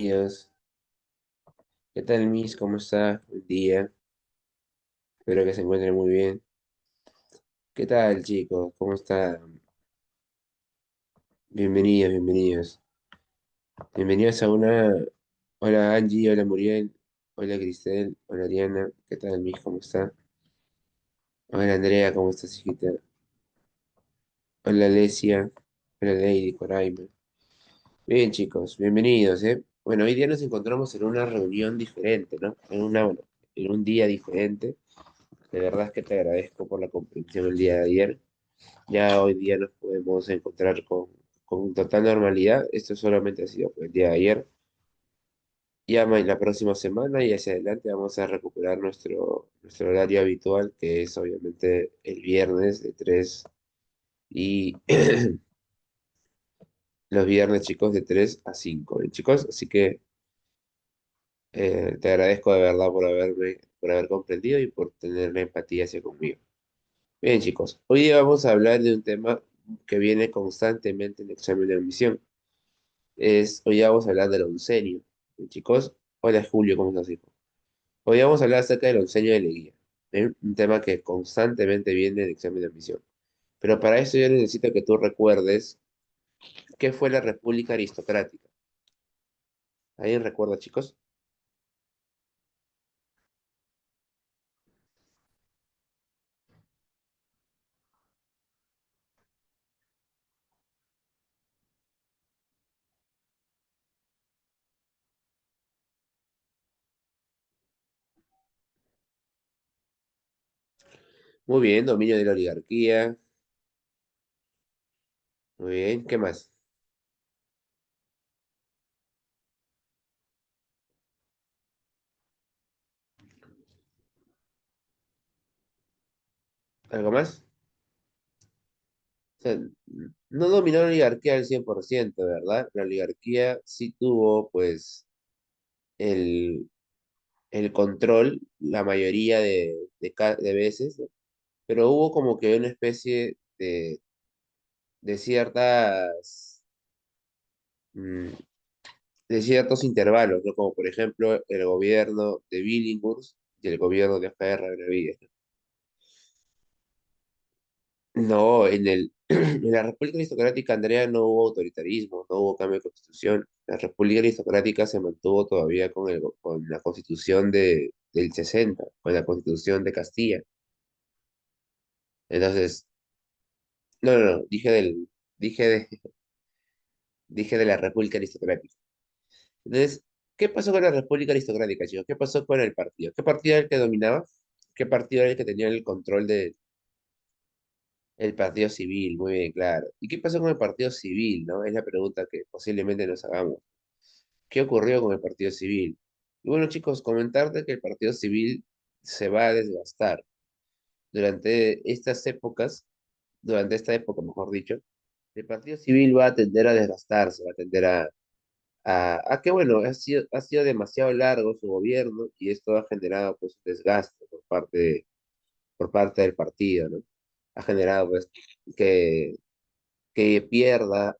Bienvenidos. ¿Qué tal, Miss? ¿Cómo está? Buen día. Espero que se encuentren muy bien. ¿Qué tal, chicos? ¿Cómo están? Bienvenidos, bienvenidos. Bienvenidos a una... Hola, Angie. Hola, Muriel. Hola, Cristel. Hola, Diana. ¿Qué tal, Miss? ¿Cómo está? Hola, Andrea. ¿Cómo estás, hijita? Hola, Alesia. Hola, Lady, Coraima. Bien, chicos. Bienvenidos, ¿eh? Bueno, hoy día nos encontramos en una reunión diferente, ¿no? Bueno, en un día diferente. De verdad es que te agradezco por la comprensión el día de ayer. Ya hoy día nos podemos encontrar con total normalidad. Esto solamente ha sido por el día de ayer. Ya la próxima semana y hacia adelante vamos a recuperar nuestro horario habitual, que es obviamente el viernes de 3 y los viernes, chicos, de 3 a 5, ¿eh, chicos? Así que te agradezco de verdad por haber comprendido y por tener la empatía hacia conmigo. Bien, chicos, hoy día vamos a hablar de un tema que viene constantemente en el examen de admisión. Hoy vamos a hablar del oncenio. Chicos, hola Julio, ¿cómo estás, hijo? Hoy vamos a hablar acerca del oncenio de Leguía, un tema que constantemente viene en el examen de admisión. Pero para eso yo necesito que tú recuerdes qué fue la República Aristocrática. ¿Alguien recuerda, chicos? Muy bien, dominio de la oligarquía. Muy bien, ¿qué más? ¿Algo más? O sea, no dominó la oligarquía al 100%, ¿verdad? La oligarquía sí tuvo, pues, el, el control la mayoría de veces, ¿no? Pero hubo como que una especie de ciertas, mm, de ciertos intervalos, ¿no? Como por ejemplo el gobierno de Billinghurst y el gobierno de Ferrer Benavides, ¿no? No, en la República Aristocrática, Andrea, no hubo autoritarismo, no hubo cambio de constitución. La República Aristocrática se mantuvo todavía con la constitución del 60, con la constitución de Castilla. Entonces, no, no, no, dije de, dije de la República Aristocrática. Entonces, ¿qué pasó con la República Aristocrática, chicos? ¿Qué pasó con el partido? ¿Qué partido era el que dominaba? ¿Qué partido era el que tenía el control del partido civil? Muy bien, claro. ¿Y qué pasó con el partido civil, no? Es la pregunta que posiblemente nos hagamos. ¿Qué ocurrió con el partido civil? Y bueno, chicos, comentarte que el partido civil se va a desgastar. Durante estas épocas, durante esta época, mejor dicho, el partido civil va a tender a desgastarse, va a tender a que, bueno, ha sido demasiado largo su gobierno y esto ha generado, pues, un desgaste por parte del partido, ¿no? Ha generado, pues, que, que pierda,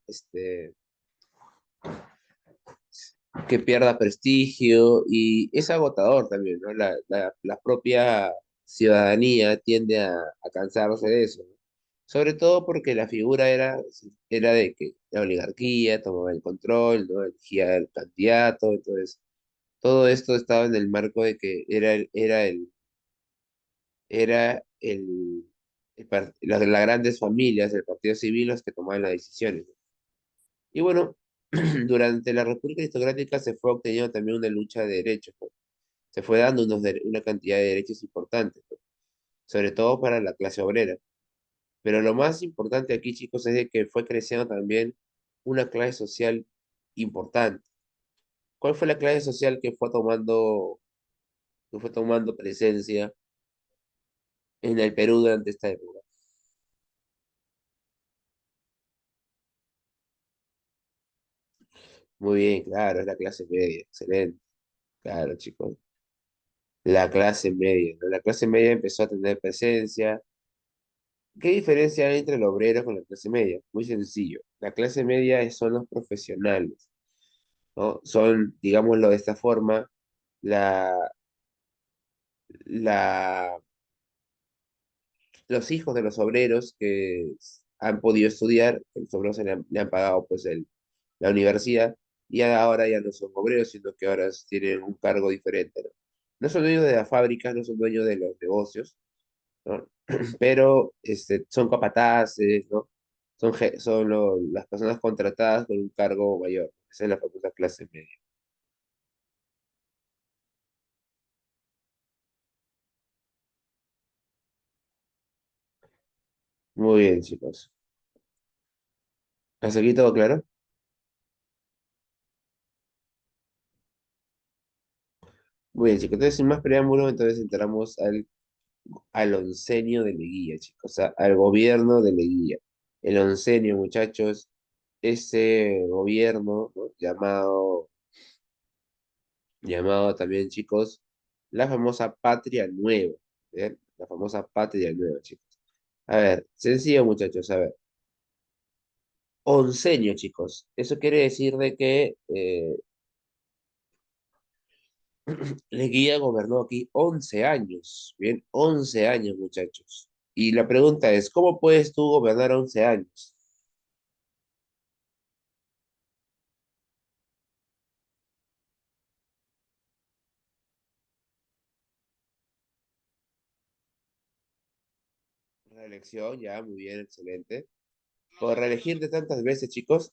que pierda prestigio y es agotador también, ¿no? La propia ciudadanía tiende a cansarse de eso, ¿no? Sobre todo porque la figura era de que la oligarquía tomaba el control, ¿no? Elegía el candidato, entonces todo esto estaba en el marco de que las grandes familias del Partido Civil los que tomaban las decisiones, ¿no? Y bueno, durante la República Aristocrática se fue obteniendo también una lucha de derechos, ¿no? Se fue dando una cantidad de derechos importantes, ¿no? Sobre todo para la clase obrera. Pero lo más importante aquí, chicos, es de que fue creciendo también una clase social importante. ¿Cuál fue la clase social que fue tomando presencia en el Perú durante esta época? Muy bien, claro, es la clase media, excelente. Claro, chicos. La clase media, ¿no? La clase media empezó a tener presencia. ¿Qué diferencia hay entre el obrero con la clase media? Muy sencillo. La clase media son los profesionales. ¿no? Son, digámoslo de esta forma, la, la, los hijos de los obreros que han podido estudiar, los obreros le han pagado pues la universidad, y ahora ya no son obreros, sino que ahora tienen un cargo diferente, ¿no? No son dueños de las fábricas, no son dueños de los negocios, ¿no? Pero son capataces, ¿no? Son las personas contratadas con un cargo mayor. Esa es la famosa clase media. Muy bien, chicos. ¿Hasta aquí todo claro? Muy bien, chicos. Entonces, sin más preámbulo, entonces entramos al oncenio de Leguía, chicos. O sea, al gobierno de Leguía. El oncenio, muchachos, ese gobierno, ¿no? llamado también, chicos, la famosa Patria Nueva. ¿Bien? La famosa Patria Nueva, chicos. A ver, sencillo, muchachos. A ver, oncenio, chicos. Eso quiere decir de que Leguía gobernó aquí 11 años. Bien, 11 años, muchachos. Y la pregunta es, ¿cómo puedes tú gobernar 11 años? Reelección, ya, muy bien, excelente. Por reelegirte tantas veces, chicos.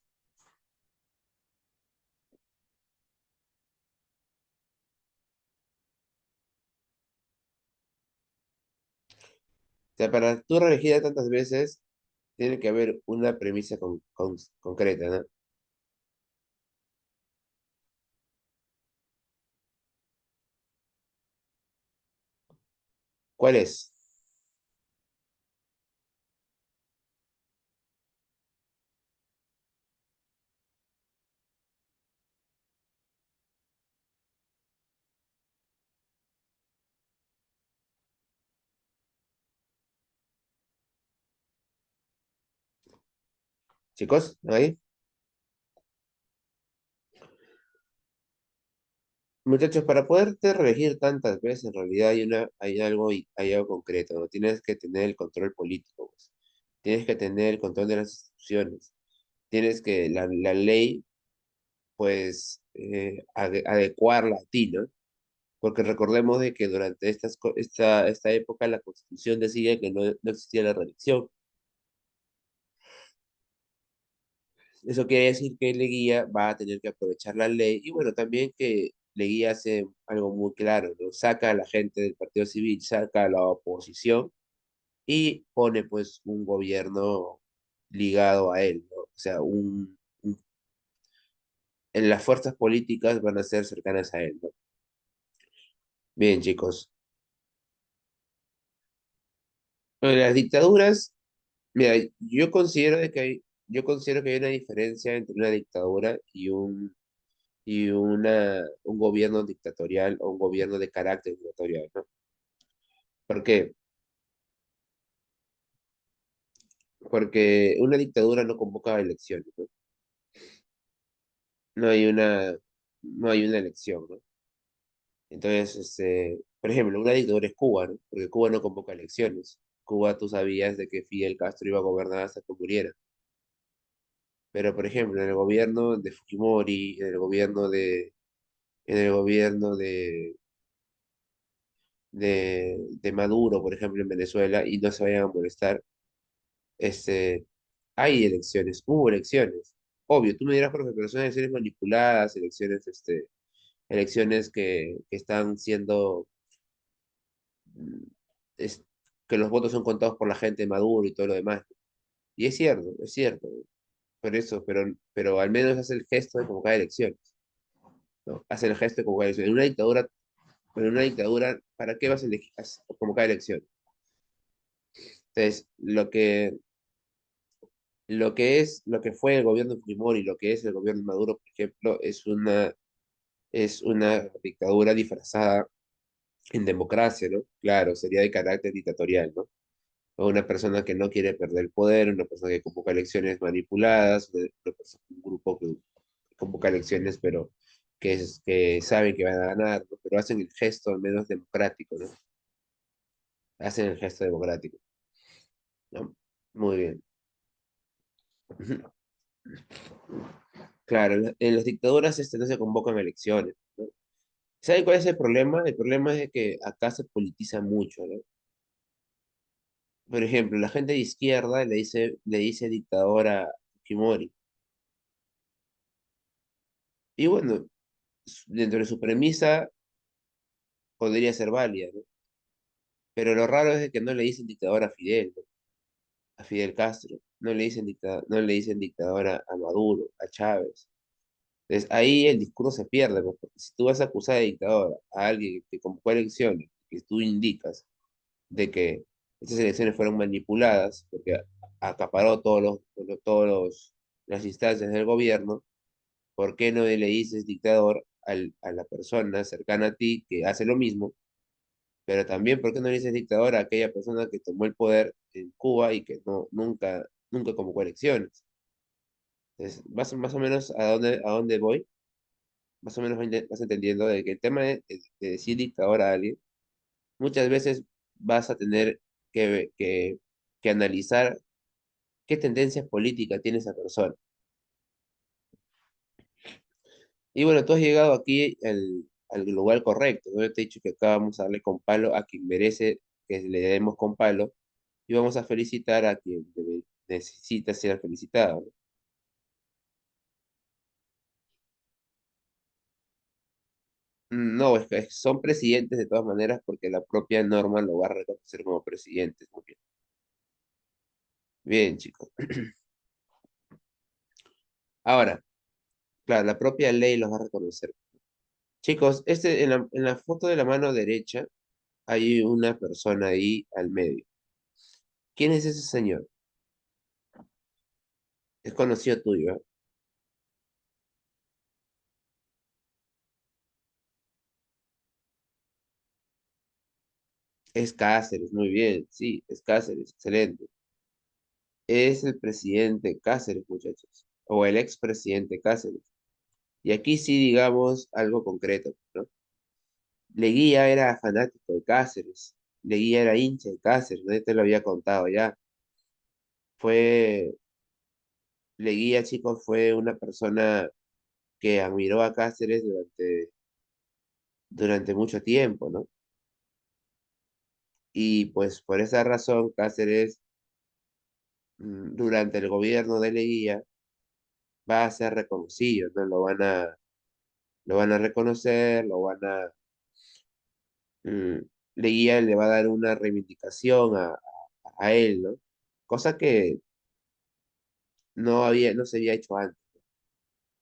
O sea, para tú reelegirte tantas veces, tiene que haber una premisa concreta, ¿no? ¿Cuál es? Chicos, ahí. Muchachos, para poderte reelegir tantas veces, en realidad hay algo concreto, ¿no? Tienes que tener el control político, pues. Tienes que tener el control de las instituciones. Tienes que la ley, pues, adecuarla a ti, ¿no? Porque recordemos de que durante esta época la Constitución decía que no existía la reelección. Eso quiere decir que Leguía va a tener que aprovechar la ley y bueno, también que Leguía hace algo muy claro, ¿no? Saca a la gente del Partido Civil, saca a la oposición y pone pues un gobierno ligado a él, ¿no? O sea, en las fuerzas políticas van a ser cercanas a él, ¿no? Bien, chicos. En las dictaduras, mira, yo considero que hay una diferencia entre una dictadura y un gobierno dictatorial o un gobierno de carácter dictatorial, ¿no? ¿Por qué? Porque una dictadura no convoca elecciones, ¿no? No hay una, no hay una elección, ¿no? Entonces, por ejemplo, una dictadura es Cuba, ¿no? Porque Cuba no convoca elecciones. Cuba, tú sabías de que Fidel Castro iba a gobernar hasta que muriera. Pero, por ejemplo, en el gobierno de Fujimori, en el gobierno de Maduro, por ejemplo, en Venezuela, y no se vayan a molestar, este, hay elecciones, hubo elecciones. Obvio, tú me dirás, profe, pero son elecciones manipuladas, elecciones que están siendo, mm, es- que los votos son contados por la gente de Maduro y todo lo demás. Y es cierto, por eso, pero al menos hace el gesto de convocar elecciones, ¿no? Hace el gesto de convocar elecciones. En una dictadura, ¿para qué vas a convocar elecciones? Entonces, lo que fue el gobierno de Fujimori y lo que es el gobierno de Maduro, por ejemplo, es una dictadura disfrazada en democracia, ¿no? Claro, sería de carácter dictatorial, ¿no? O una persona que no quiere perder el poder, una persona que convoca elecciones manipuladas, un grupo convoca elecciones, pero que saben que van a ganar, ¿no? Pero hacen el gesto al menos democrático, ¿no? Hacen el gesto democrático, ¿no? Muy bien. Ujú. Claro, en las dictaduras no se convocan elecciones, ¿no? ¿Sabe cuál es el problema? El problema es de que acá se politiza mucho, ¿no? Por ejemplo, la gente de izquierda le dice dictador a Fujimori. Y bueno, dentro de su premisa podría ser válida, ¿no? Pero lo raro es de que no le dicen dictador a Fidel, ¿no? A Fidel Castro. No le dicen dictador a Maduro, a Chávez. Entonces ahí el discurso se pierde, pues, porque si tú vas a acusar de dictador a alguien que convocó elecciones, que tú indicas de que estas elecciones fueron manipuladas, porque acaparó las instancias del gobierno, ¿por qué no le dices dictador a la persona cercana a ti que hace lo mismo? Pero también, ¿por qué no le dices dictador a aquella persona que tomó el poder en Cuba y que nunca convocó elecciones? Entonces, más o menos a dónde voy, más o menos vas entendiendo de que el tema de decir dictador a alguien, muchas veces vas a tener que analizar qué tendencias políticas tiene esa persona. Y bueno, tú has llegado aquí al lugar correcto, ¿no? Yo te he dicho que acá vamos a darle con palo a quien merece que le demos con palo y vamos a felicitar a quien necesita ser felicitado, ¿no? No, es que son presidentes de todas maneras porque la propia norma lo va a reconocer como presidentes. Muy bien, bien, chicos. Ahora, claro, la propia ley los va a reconocer. Chicos, en la foto de la mano derecha hay una persona ahí al medio. ¿Quién es ese señor? Es conocido tuyo, ¿eh? Es Cáceres, muy bien, sí, es Cáceres, excelente. Es el presidente Cáceres, muchachos, o el expresidente Cáceres. Y aquí sí digamos algo concreto, ¿no? Leguía era fanático de Cáceres, Leguía era hincha de Cáceres, ¿no? Te lo había contado ya. Fue, Leguía, chicos, fue una persona que admiró a Cáceres durante mucho tiempo, ¿no? Y pues por esa razón Cáceres, durante el gobierno de Leguía, va a ser reconocido, ¿no? Lo van a reconocer, mm, Leguía le va a dar una reivindicación a él, ¿no? Cosa que no se había hecho antes.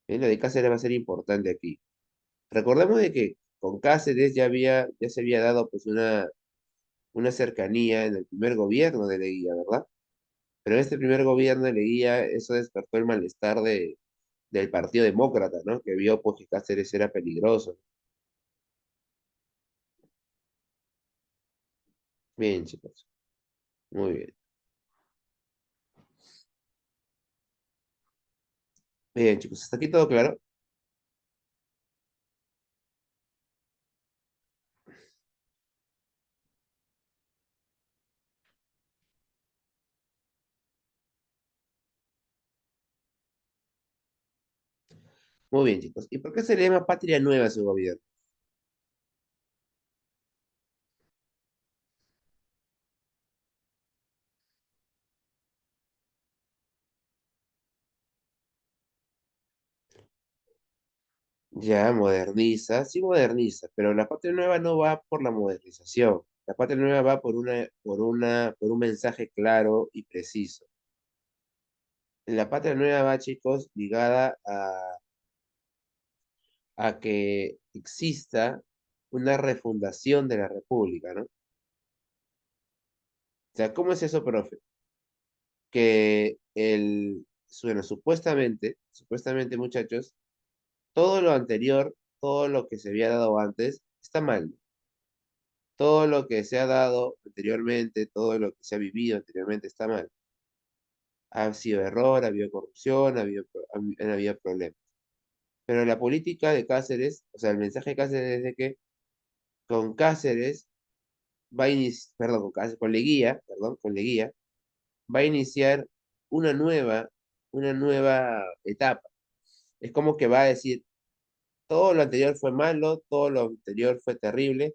Lo de Cáceres va a ser importante aquí. Recordemos de que con Cáceres ya se había dado pues una cercanía en el primer gobierno de Leguía, ¿verdad? Pero en este primer gobierno de Leguía eso despertó el malestar del Partido Demócrata, ¿no? Que vio pues que Cáceres era peligroso. Bien, chicos. Muy bien. Bien, chicos. Hasta aquí todo claro. Muy bien, chicos. ¿Y por qué se le llama Patria Nueva a su gobierno? Ya moderniza, sí moderniza, pero la Patria Nueva no va por la modernización. La Patria Nueva va por un mensaje claro y preciso. La Patria Nueva va, chicos, ligada a que exista una refundación de la República, ¿no? O sea, ¿cómo es eso, profe? Que bueno, supuestamente, muchachos, todo lo anterior, todo lo que se había dado antes, está mal. Todo lo que se ha dado anteriormente, todo lo que se ha vivido anteriormente está mal. Ha sido error, ha habido corrupción, han habido problemas. Pero la política de Cáceres, o sea, el mensaje de Cáceres es de que con Cáceres va a iniciar, perdón, con Leguía, perdón, con Leguía, va a iniciar una nueva, una nueva etapa. Es como que va a decir, todo lo anterior fue malo, todo lo anterior fue terrible,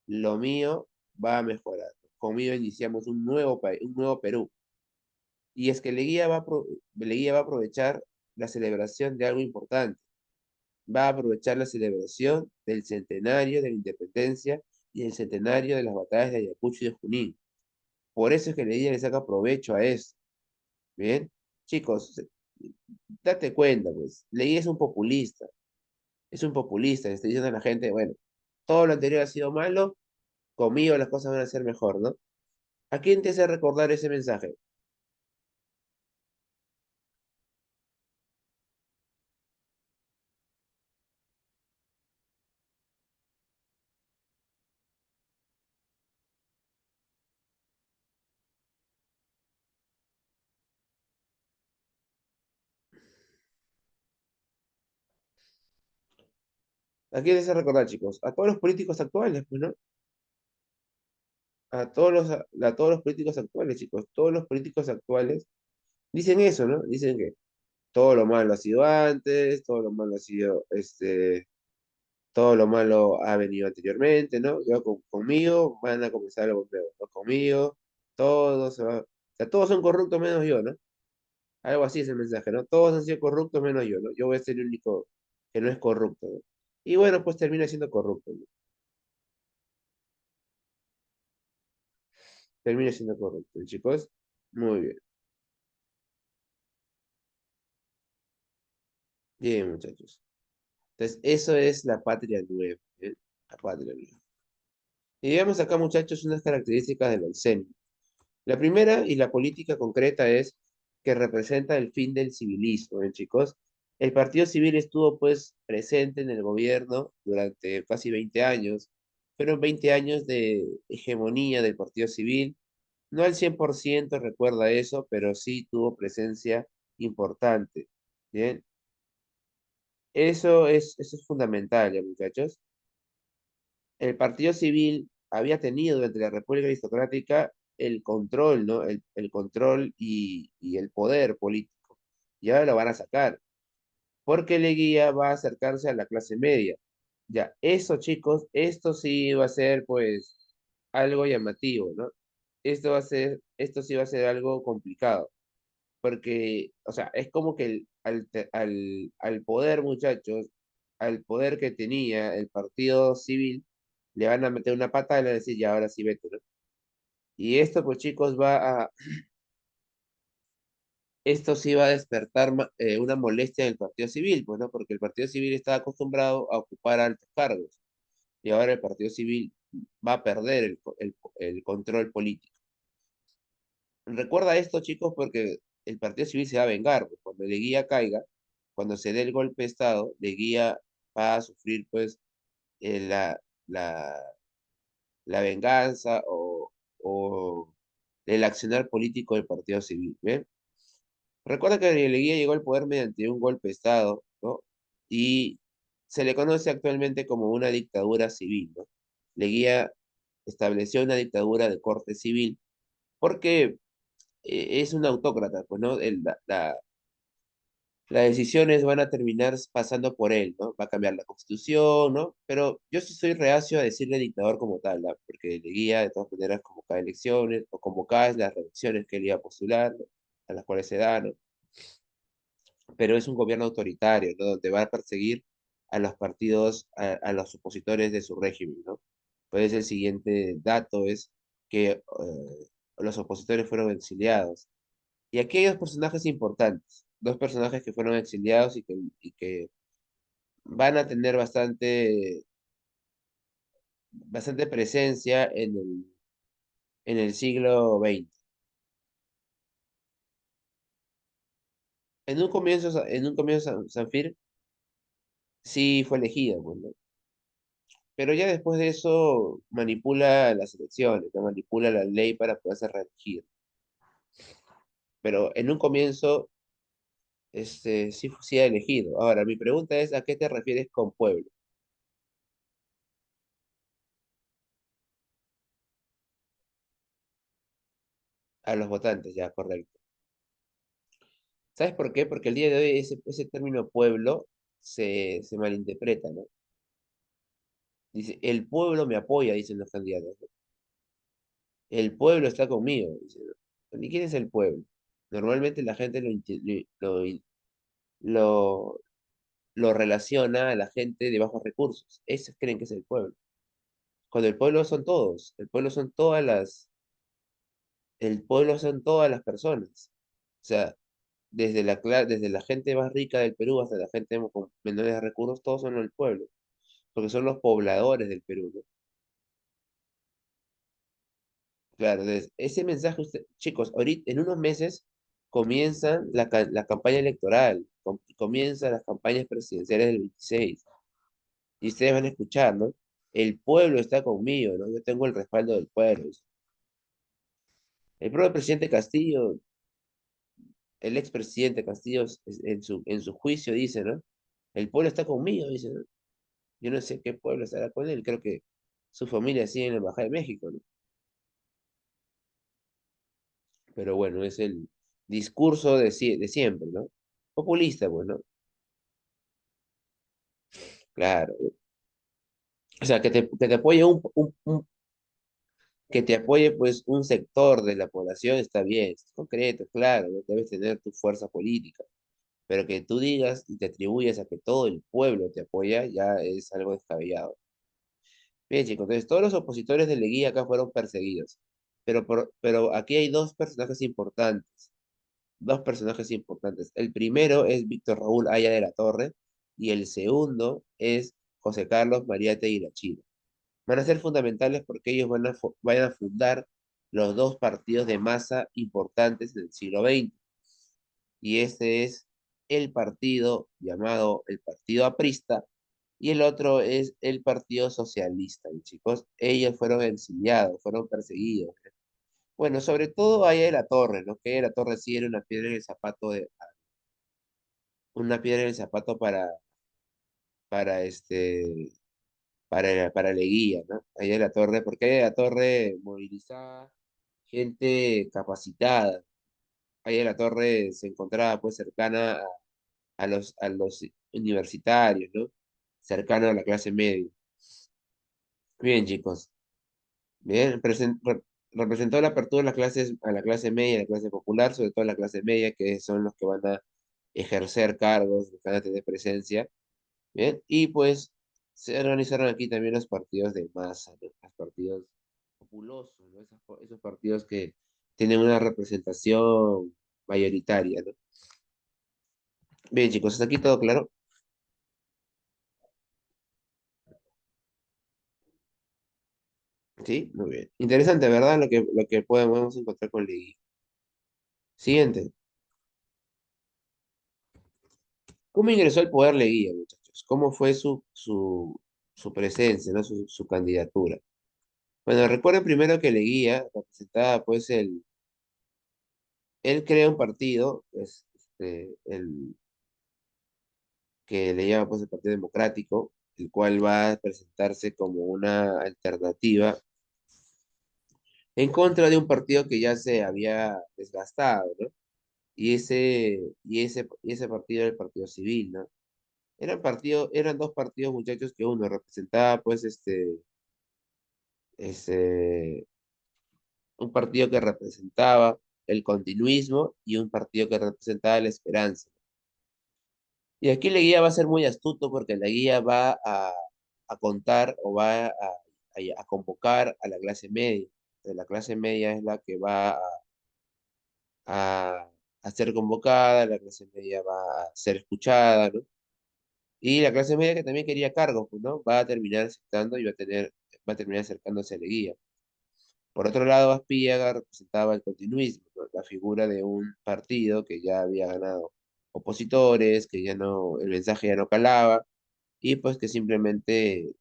lo mío va a mejorar. Conmigo iniciamos un nuevo país, un nuevo Perú. Y es que Leguía va a aprovechar la celebración de algo importante. Va a aprovechar la celebración del centenario de la independencia y el centenario de las batallas de Ayacucho y de Junín. Por eso es que Leguía le saca provecho a eso. Bien, chicos, date cuenta, pues, Leguía es un populista, le está diciendo a la gente, bueno, todo lo anterior ha sido malo, conmigo las cosas van a ser mejor, ¿no? ¿A quién te hace recordar ese mensaje? ¿A quién te hace recordar, chicos? A todos los políticos actuales, pues, ¿no? A todos los políticos actuales, chicos. Todos los políticos actuales dicen eso, ¿no? Dicen que todo lo malo ha sido antes, todo lo malo ha sido, todo lo malo ha venido anteriormente, ¿no? Conmigo van a comenzar algo nuevo, ¿no? Conmigo, todo se va, o sea, todos son corruptos menos yo, ¿no? Algo así es el mensaje, ¿no? Todos han sido corruptos menos yo, ¿no? Yo voy a ser el único que no es corrupto, ¿no? Y bueno, pues termina siendo corrupto, ¿no? Termina siendo corrupto, chicos. Muy bien. Bien, muchachos. Entonces, eso es la patria nueva, ¿eh? La patria nueva. Y veamos acá, muchachos, unas características del oncenio. La primera y la política concreta es que representa el fin del civilismo, ¿eh, chicos? El Partido Civil estuvo, pues, presente en el gobierno durante casi 20 años. Fueron 20 años de hegemonía del Partido Civil. No al 100% recuerda eso, pero sí tuvo presencia importante. ¿Bien? Eso es fundamental, ¿ya, muchachos? El Partido Civil había tenido durante la República Aristocrática el control, ¿no? El control y el poder político. Y ahora lo van a sacar, porque Leguía va a acercarse a la clase media. Ya, eso, chicos, esto sí va a ser, pues, algo llamativo, ¿no? Esto sí va a ser algo complicado, porque, o sea, es como que al poder, muchachos, al poder que tenía el Partido Civil, le van a meter una pata y le van a decir, ya, ahora sí vete, ¿no? Y esto, pues, chicos, esto sí va a despertar una molestia en el Partido Civil, pues, ¿no? Porque el Partido Civil está acostumbrado a ocupar altos cargos, y ahora el Partido Civil va a perder el control político. Recuerda esto, chicos, porque el Partido Civil se va a vengar, pues. Cuando Leguía caiga, cuando se dé el golpe de Estado, Leguía va a sufrir, pues, la, la venganza o el accionar político del Partido Civil, ¿ven? Recuerda que Leguía llegó al poder mediante un golpe de Estado, ¿no? Y se le conoce actualmente como una dictadura civil, ¿no? Leguía estableció una dictadura de corte civil porque es un autócrata, pues, ¿no? Las decisiones van a terminar pasando por él, ¿no? Va a cambiar la constitución, ¿no? Pero yo sí soy reacio a decirle dictador como tal, ¿no? Porque le guía de todas maneras convocar elecciones o convocar las elecciones que él iba a postular, ¿no? A las cuales se dan, ¿no? Pero es un gobierno autoritario, ¿no? Donde va a perseguir a los partidos, a los opositores de su régimen, ¿no? Pues el siguiente dato es que los opositores fueron exiliados. Y aquí hay dos personajes importantes, dos personajes que fueron exiliados y que van a tener bastante presencia en el siglo XX. En un comienzo Sanfir sí fue elegida, pues, ¿no? Pero ya después de eso manipula las elecciones, ¿no? Manipula la ley para poderse reelegir. Pero en un comienzo sí ha elegido. Ahora, mi pregunta es, ¿a qué te refieres con pueblo? A los votantes, ya, correcto. ¿Sabes por qué? Porque el día de hoy ese término pueblo se malinterpreta, ¿no? Dice, el pueblo me apoya, dicen los candidatos, ¿no? El pueblo está conmigo, dicen, ¿no? ¿Y quién es el pueblo? Normalmente la gente lo, lo relaciona a la gente de bajos recursos. Esos creen que es el pueblo. Cuando el pueblo son todos, el pueblo son todas las personas. O sea, desde la gente más rica del Perú hasta la gente con menores recursos, todos son el pueblo, porque son los pobladores del Perú, ¿no? Claro, entonces, ese mensaje, chicos, ahorita en unos meses comienza la campaña electoral, comienzan las campañas presidenciales del 26, y ustedes van a escuchar, ¿no? El pueblo está conmigo, ¿no? Yo tengo el respaldo del pueblo. El propio presidente Castillo, el expresidente Castillo, en su juicio dice, ¿no? El pueblo está conmigo, dice, ¿no? Yo no sé qué pueblo estará con él, creo que su familia sigue en la Embajada de México, ¿no? Pero bueno, es el discurso de siempre, ¿no? Populista, pues, ¿no? Claro. O sea, que te apoye que te apoye pues un sector de la población está bien, es concreto, claro, ¿no? Debes tener tu fuerza política, pero que tú digas y te atribuyas a que todo el pueblo te apoya, ya es algo descabellado. Bien, chicos, entonces todos los opositores de Leguía acá fueron perseguidos, pero aquí hay dos personajes importantes. El primero es Víctor Raúl Haya de la Torre y el segundo es José Carlos Mariate Irachira. Van a ser fundamentales porque ellos van a fundar los dos partidos de masa importantes del siglo XX. Y este es el partido llamado el Partido Aprista y el otro es el Partido Socialista. Y chicos, ellos fueron exiliados, fueron perseguidos. Bueno, sobre todo ahí de la Torre, ¿no? Que la Torre sí era una piedra en el zapato para para Leguía, ¿no? Ahí de la Torre, porque ahí de la Torre movilizaba gente capacitada. Ahí de la Torre se encontraba pues cercana a los universitarios, ¿no? Cercano a la clase media. Bien, chicos. Bien, representó la apertura a a la clase media, a la clase popular, sobre todo a la clase media, que son los que van a ejercer cargos, los que van a tener presencia. Bien, y pues se organizaron aquí también los partidos de masa, ¿no? Los partidos populosos, ¿no? Esos partidos que tienen una representación mayoritaria, ¿no? Bien, chicos, hasta aquí todo claro. Sí, muy bien. Interesante, ¿verdad? Lo que podemos encontrar con Leguía. Siguiente. ¿Cómo ingresó al poder Leguía, muchachos? ¿Cómo fue su presencia, ¿no? Su candidatura? Bueno, recuerden primero que Leguía representaba, pues, él crea un partido, pues, que le llama, pues, el Partido Democrático, el cual va a presentarse como una alternativa en contra de un partido que ya se había desgastado, ¿no? Y ese partido era el Partido Civil, ¿no? Eran dos partidos, muchachos, que uno representaba, pues, ese, un partido que representaba el continuismo y un partido que representaba la esperanza. Y aquí la guía va a ser muy astuto porque la guía va a contar o a convocar a la clase media. Entonces, la clase media es la que va a, a ser convocada, la clase media va a ser escuchada, ¿no? Y la clase media que también quería cargos, pues, ¿no? Va a terminar aceptando y va a terminar acercándose a Leguía. Por otro lado, Aspíaga representaba el continuismo, ¿no? La figura de un partido que ya había ganado opositores, que ya no, el mensaje ya no calaba, y pues que simplemente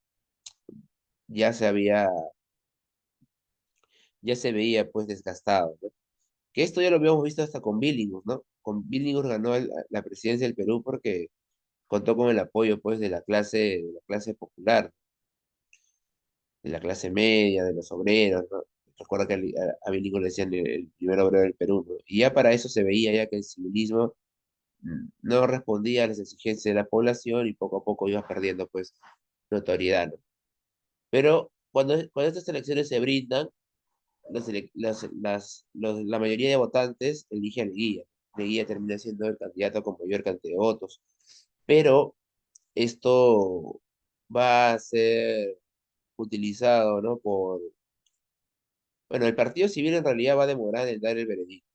ya se había, ya se veía pues desgastado, ¿no? Que esto ya lo habíamos visto hasta con Billingham, ¿no? Billinghurst ganó la presidencia del Perú porque contó con el apoyo pues de la clase popular, de la clase media, de los obreros, ¿no? Recuerdo que a Billinghurst le decían el primer obrero del Perú, ¿no? Y ya para eso se veía ya que el civilismo no respondía a las exigencias de la población y poco a poco iba perdiendo pues notoriedad, ¿no? Pero cuando estas elecciones se brindan, la mayoría de votantes elige a Leguía. Leguía termina siendo el candidato con mayor cantidad de votos. Pero esto va a ser utilizado, ¿no? Bueno, el partido civil en realidad va a demorar en dar el veredicto.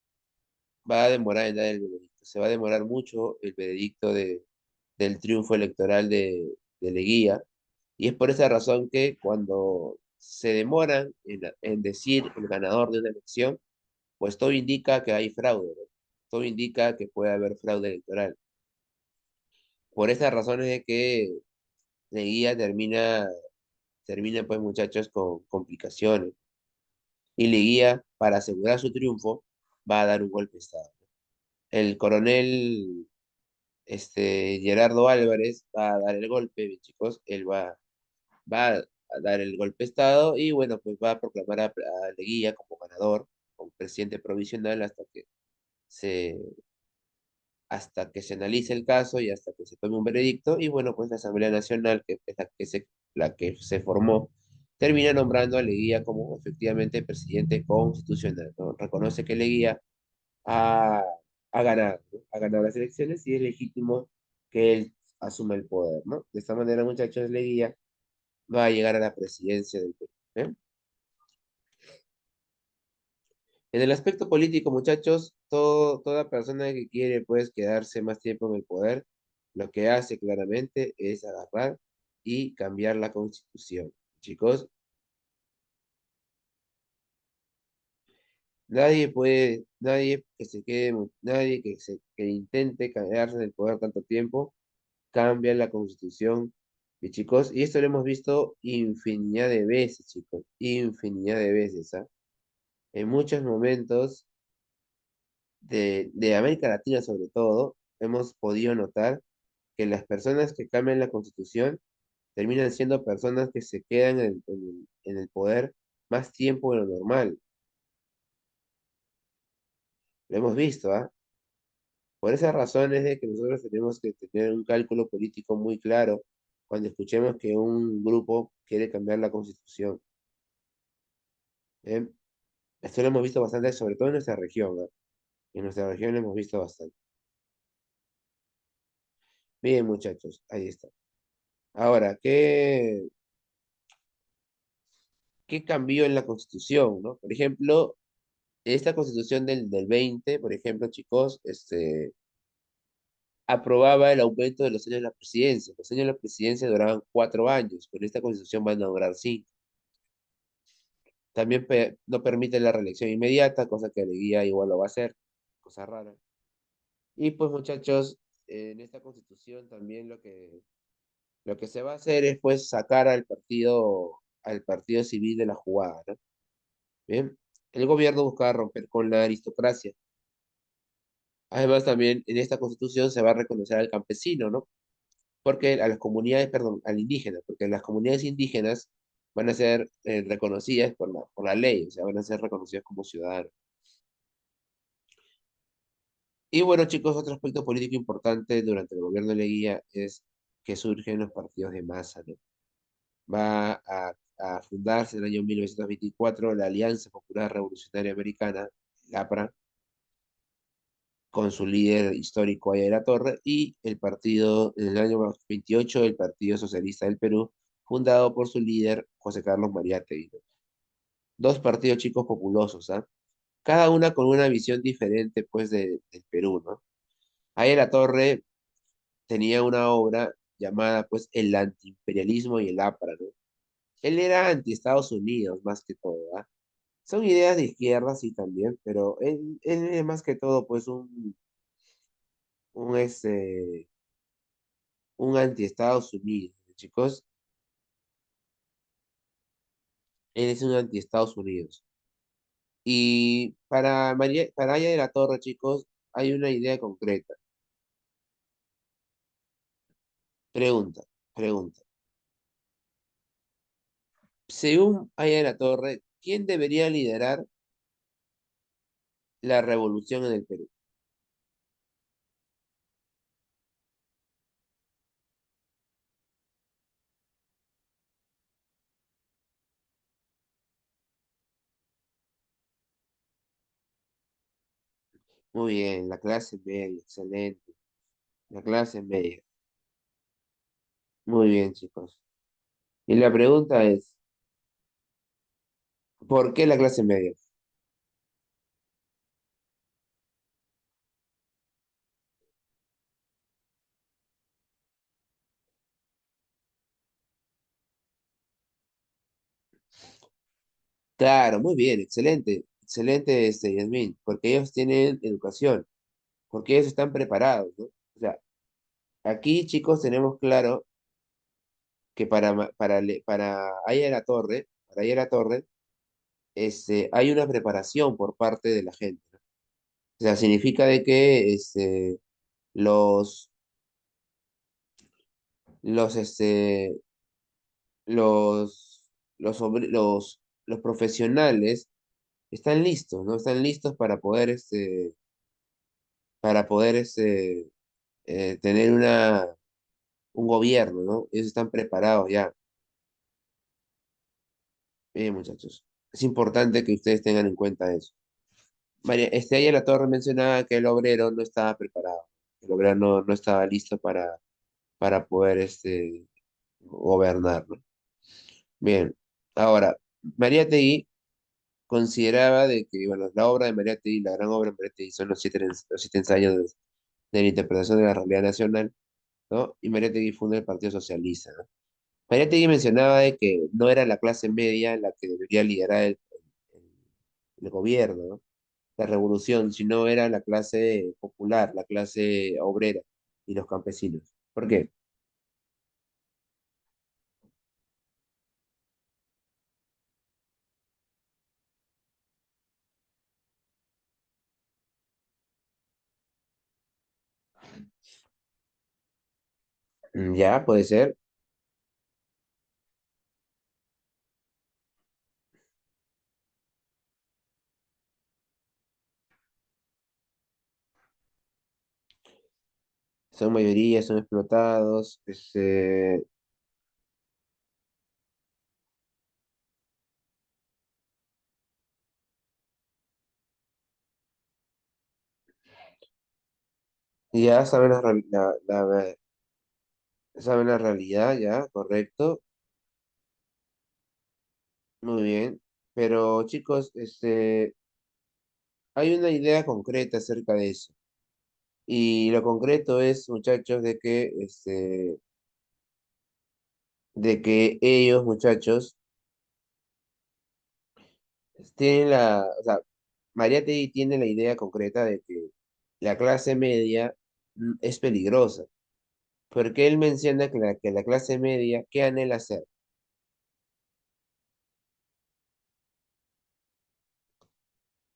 Va a demorar en dar el veredicto. Se va a demorar mucho el veredicto del triunfo electoral de Leguía. Y es por esa razón que cuando se demoran en decir el ganador de una elección, pues todo indica que hay fraude, ¿no? Todo indica que puede haber fraude electoral. Por esas razones de que Leguía termina pues muchachos con complicaciones. Y Leguía, para asegurar su triunfo, va a dar un golpe de Estado. El coronel Gerardo Álvarez va a dar el golpe, bien, chicos, va a dar el golpe de Estado y bueno, pues va a proclamar a Leguía como ganador, como presidente provisional se, hasta que se analice el caso y hasta que se tome un veredicto. Y bueno, pues la Asamblea Nacional, que es la que se formó, termina nombrando a Leguía como efectivamente presidente constitucional, ¿no? Reconoce que Leguía ha, ha ganado, ¿no? Ha ganado las elecciones y es legítimo que él asuma el poder, ¿no? De esta manera, muchachos, Leguía va a llegar a la presidencia del Perú. ¿Eh? En el aspecto político, muchachos, toda persona que quiere pues quedarse más tiempo en el poder, lo que hace claramente es agarrar y cambiar la constitución. Chicos, nadie que intente quedarse en el poder tanto tiempo, cambia la constitución. Y chicos, y esto lo hemos visto infinidad de veces, chicos, infinidad de veces, ¿ah? En muchos momentos de América Latina sobre todo, hemos podido notar que las personas que cambian la constitución terminan siendo personas que se quedan en el poder más tiempo de lo normal. Lo hemos visto, ¿ah? Por esas razones de que nosotros tenemos que tener un cálculo político muy claro cuando escuchemos que un grupo quiere cambiar la constitución. ¿Eh? Esto lo hemos visto bastante, sobre todo en nuestra región, ¿ah? En nuestra región lo hemos visto bastante. Bien, muchachos, ahí está. Ahora, qué cambió en la Constitución, ¿no? Por ejemplo, esta Constitución del 20, por ejemplo, chicos, aprobaba el aumento de los años de la presidencia. Los años de la presidencia duraban 4 años, con esta Constitución van a durar 5. También no permite la reelección inmediata, cosa que Leguía igual lo va a hacer, cosa rara. Y pues, muchachos, en esta Constitución también lo que se va a hacer es pues sacar al partido civil de la jugada, ¿no? Bien, el gobierno buscaba romper con la aristocracia. Además, también en esta constitución se va a reconocer al campesino, ¿no? Porque a las comunidades, perdón, al indígena, porque las comunidades indígenas van a ser reconocidas por la ley, o sea, van a ser reconocidas como ciudadanos. Y bueno, chicos, otro aspecto político importante durante el gobierno de Leguía es que surgen los partidos de masa, ¿no? A fundarse en el año 1924 la Alianza Popular Revolucionaria Americana, la APRA, con su líder histórico Aya de la Torre, y el partido, en el año 28, el Partido Socialista del Perú, fundado por su líder José Carlos Mariátegui, ¿no? Dos partidos chicos populosos, ¿ah? Cada una con una visión diferente, pues, del Perú, ¿no? Aya de la Torre tenía una obra llamada, pues, El antiimperialismo y el APRA, ¿no? Él era anti-Estados Unidos, más que todo, ¿ah? Son ideas de izquierda, sí, también, pero él es más que todo, pues, un, un anti-Estados Unidos, chicos. Él es un anti-Estados Unidos. Y para Aya de la Torre, chicos, hay una idea concreta. Pregunta, pregunta. Según Aya La Torre, ¿quién debería liderar la revolución en el Perú? Muy bien, la clase media, excelente. La clase media. Muy bien, chicos. Y la pregunta es, ¿por qué la clase media? Claro, muy bien, excelente, excelente, Yasmín, porque ellos tienen educación, porque ellos están preparados, ¿no? O sea, aquí, chicos, tenemos claro que para Aya La Torre, para Aya La Torre, hay una preparación por parte de la gente, ¿no? O sea, significa de que los, los, este, los profesionales están listos, ¿no? Están listos para poder tener un gobierno, ¿no? Ellos están preparados ya. Bien, muchachos. Es importante que ustedes tengan en cuenta eso. María, ayer La Torre mencionaba que el obrero no estaba preparado. El obrero no estaba listo para poder gobernar, ¿no? Bien. Ahora, María Tegui consideraba de que, bueno, la obra de María Tegui, la gran obra de María Tegui son los siete ensayos de la interpretación de la realidad nacional, ¿no? Y María Tegui funda el Partido Socialista, ¿no? María Tegui mencionaba de que no era la clase media la que debería liderar el gobierno, ¿no? La revolución, sino era la clase popular, la clase obrera y los campesinos. ¿Por qué? Ya, puede ser. Son mayoría, son explotados. Ya saben saben la realidad, ya, correcto. Muy bien. Pero chicos, hay una idea concreta acerca de eso. Y lo concreto es, muchachos, de que ellos, muchachos, tienen o sea, María Tegui tiene la idea concreta de que la clase media es peligrosa, porque él menciona que la clase media, ¿qué anhela hacer?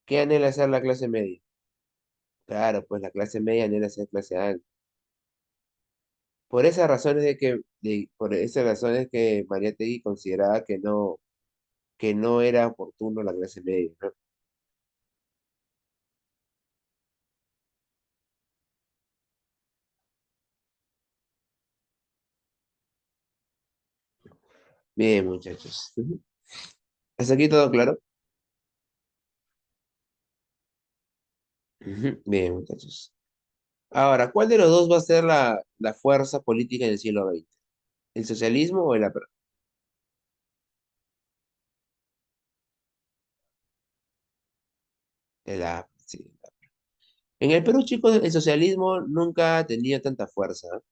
¿Qué anhela hacer la clase media? Claro, pues la clase media anhela ser clase alta. Por esas razones por esas razones que María Tegui consideraba que no era oportuno la clase media, ¿no? Bien, muchachos. Ujú. ¿Hasta aquí todo claro? Ujú. Bien, muchachos. Ahora, ¿cuál de los dos va a ser la fuerza política en el siglo XX? ¿El socialismo o sí. En el Perú, chicos, el socialismo nunca ha tenido tanta fuerza, ¿no?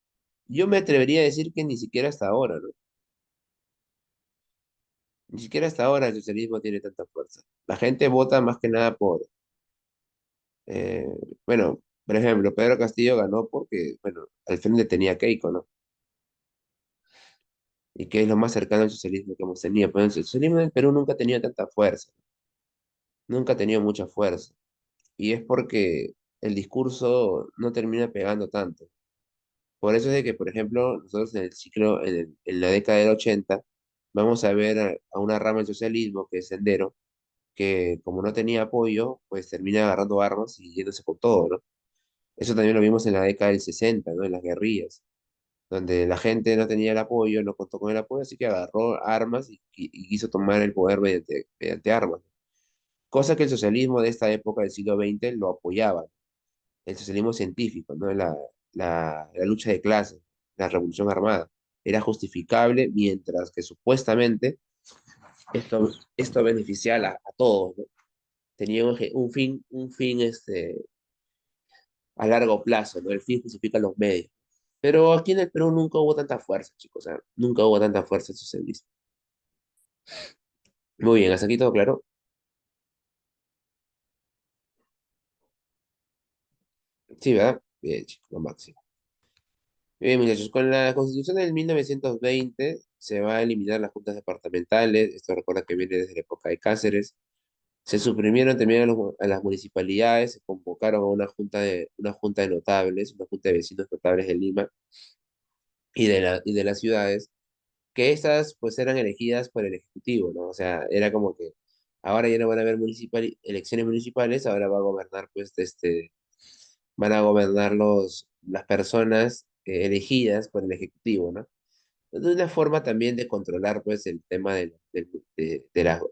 Yo me atrevería a decir que ni siquiera hasta ahora, ¿no? Ni siquiera hasta ahora el socialismo tiene tanta fuerza. La gente vota más que nada eh, bueno, por ejemplo, Pedro Castillo ganó porque, bueno, al frente tenía a Keiko, ¿no? Y que es lo más cercano al socialismo que hemos tenido. Pero el socialismo en el Perú nunca ha tenido tanta fuerza, nunca ha tenido mucha fuerza. Y es porque el discurso no termina pegando tanto. Por eso es de que, por ejemplo, nosotros en el ciclo, en la década del 80 vamos a ver a una rama del socialismo, que es Sendero, que como no tenía apoyo, pues termina agarrando armas y yéndose con todo, ¿no? Eso también lo vimos en la década del 60, ¿no? En las guerrillas, donde la gente no tenía el apoyo, no contó con el apoyo, así que agarró armas y quiso tomar el poder mediante armas. Cosa que el socialismo de esta época del siglo XX lo apoyaba, el socialismo científico, ¿no? La lucha de clases, la revolución armada. Era justificable mientras que supuestamente esto beneficiaba a todos, ¿no? Tenía un fin a largo plazo, ¿no? El fin justifica los medios. Pero aquí en el Perú nunca hubo tanta fuerza, chicos, o sea, nunca hubo tanta fuerza en socialismo. Muy bien, hasta aquí todo claro. Sí, ¿verdad? Bien, chicos, lo máximo. Bien, muchachos, con la Constitución del 1920 se va a eliminar las juntas departamentales. Esto recuerda que viene desde la época de Cáceres. Se suprimieron también a las municipalidades, se convocaron a una junta de notables, una junta de vecinos notables de Lima y de las ciudades, que estas pues eran elegidas por el Ejecutivo, ¿no? O sea, era como que ahora ya no van a haber elecciones municipales, ahora va a gobernar van a gobernar las personas elegidas por el Ejecutivo, ¿no? Es una forma también de controlar pues el tema de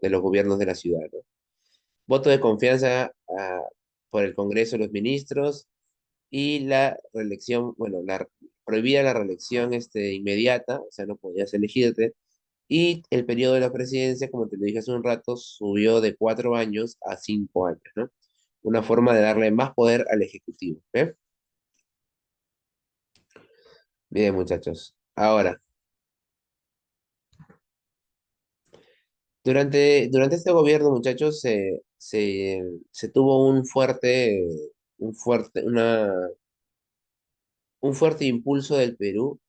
los gobiernos de la ciudad, ¿no? Voto de confianza por el Congreso de los Ministros y la reelección, bueno, prohibía la reelección inmediata, o sea, no podías elegirte, y el periodo de la presidencia, como te lo dije hace un rato, subió de 4 años a 5 años, ¿no? Una forma de darle más poder al Ejecutivo, ¿eh? Bien, muchachos. Ahora, durante este gobierno, muchachos, se tuvo un fuerte, un fuerte impulso del Perú,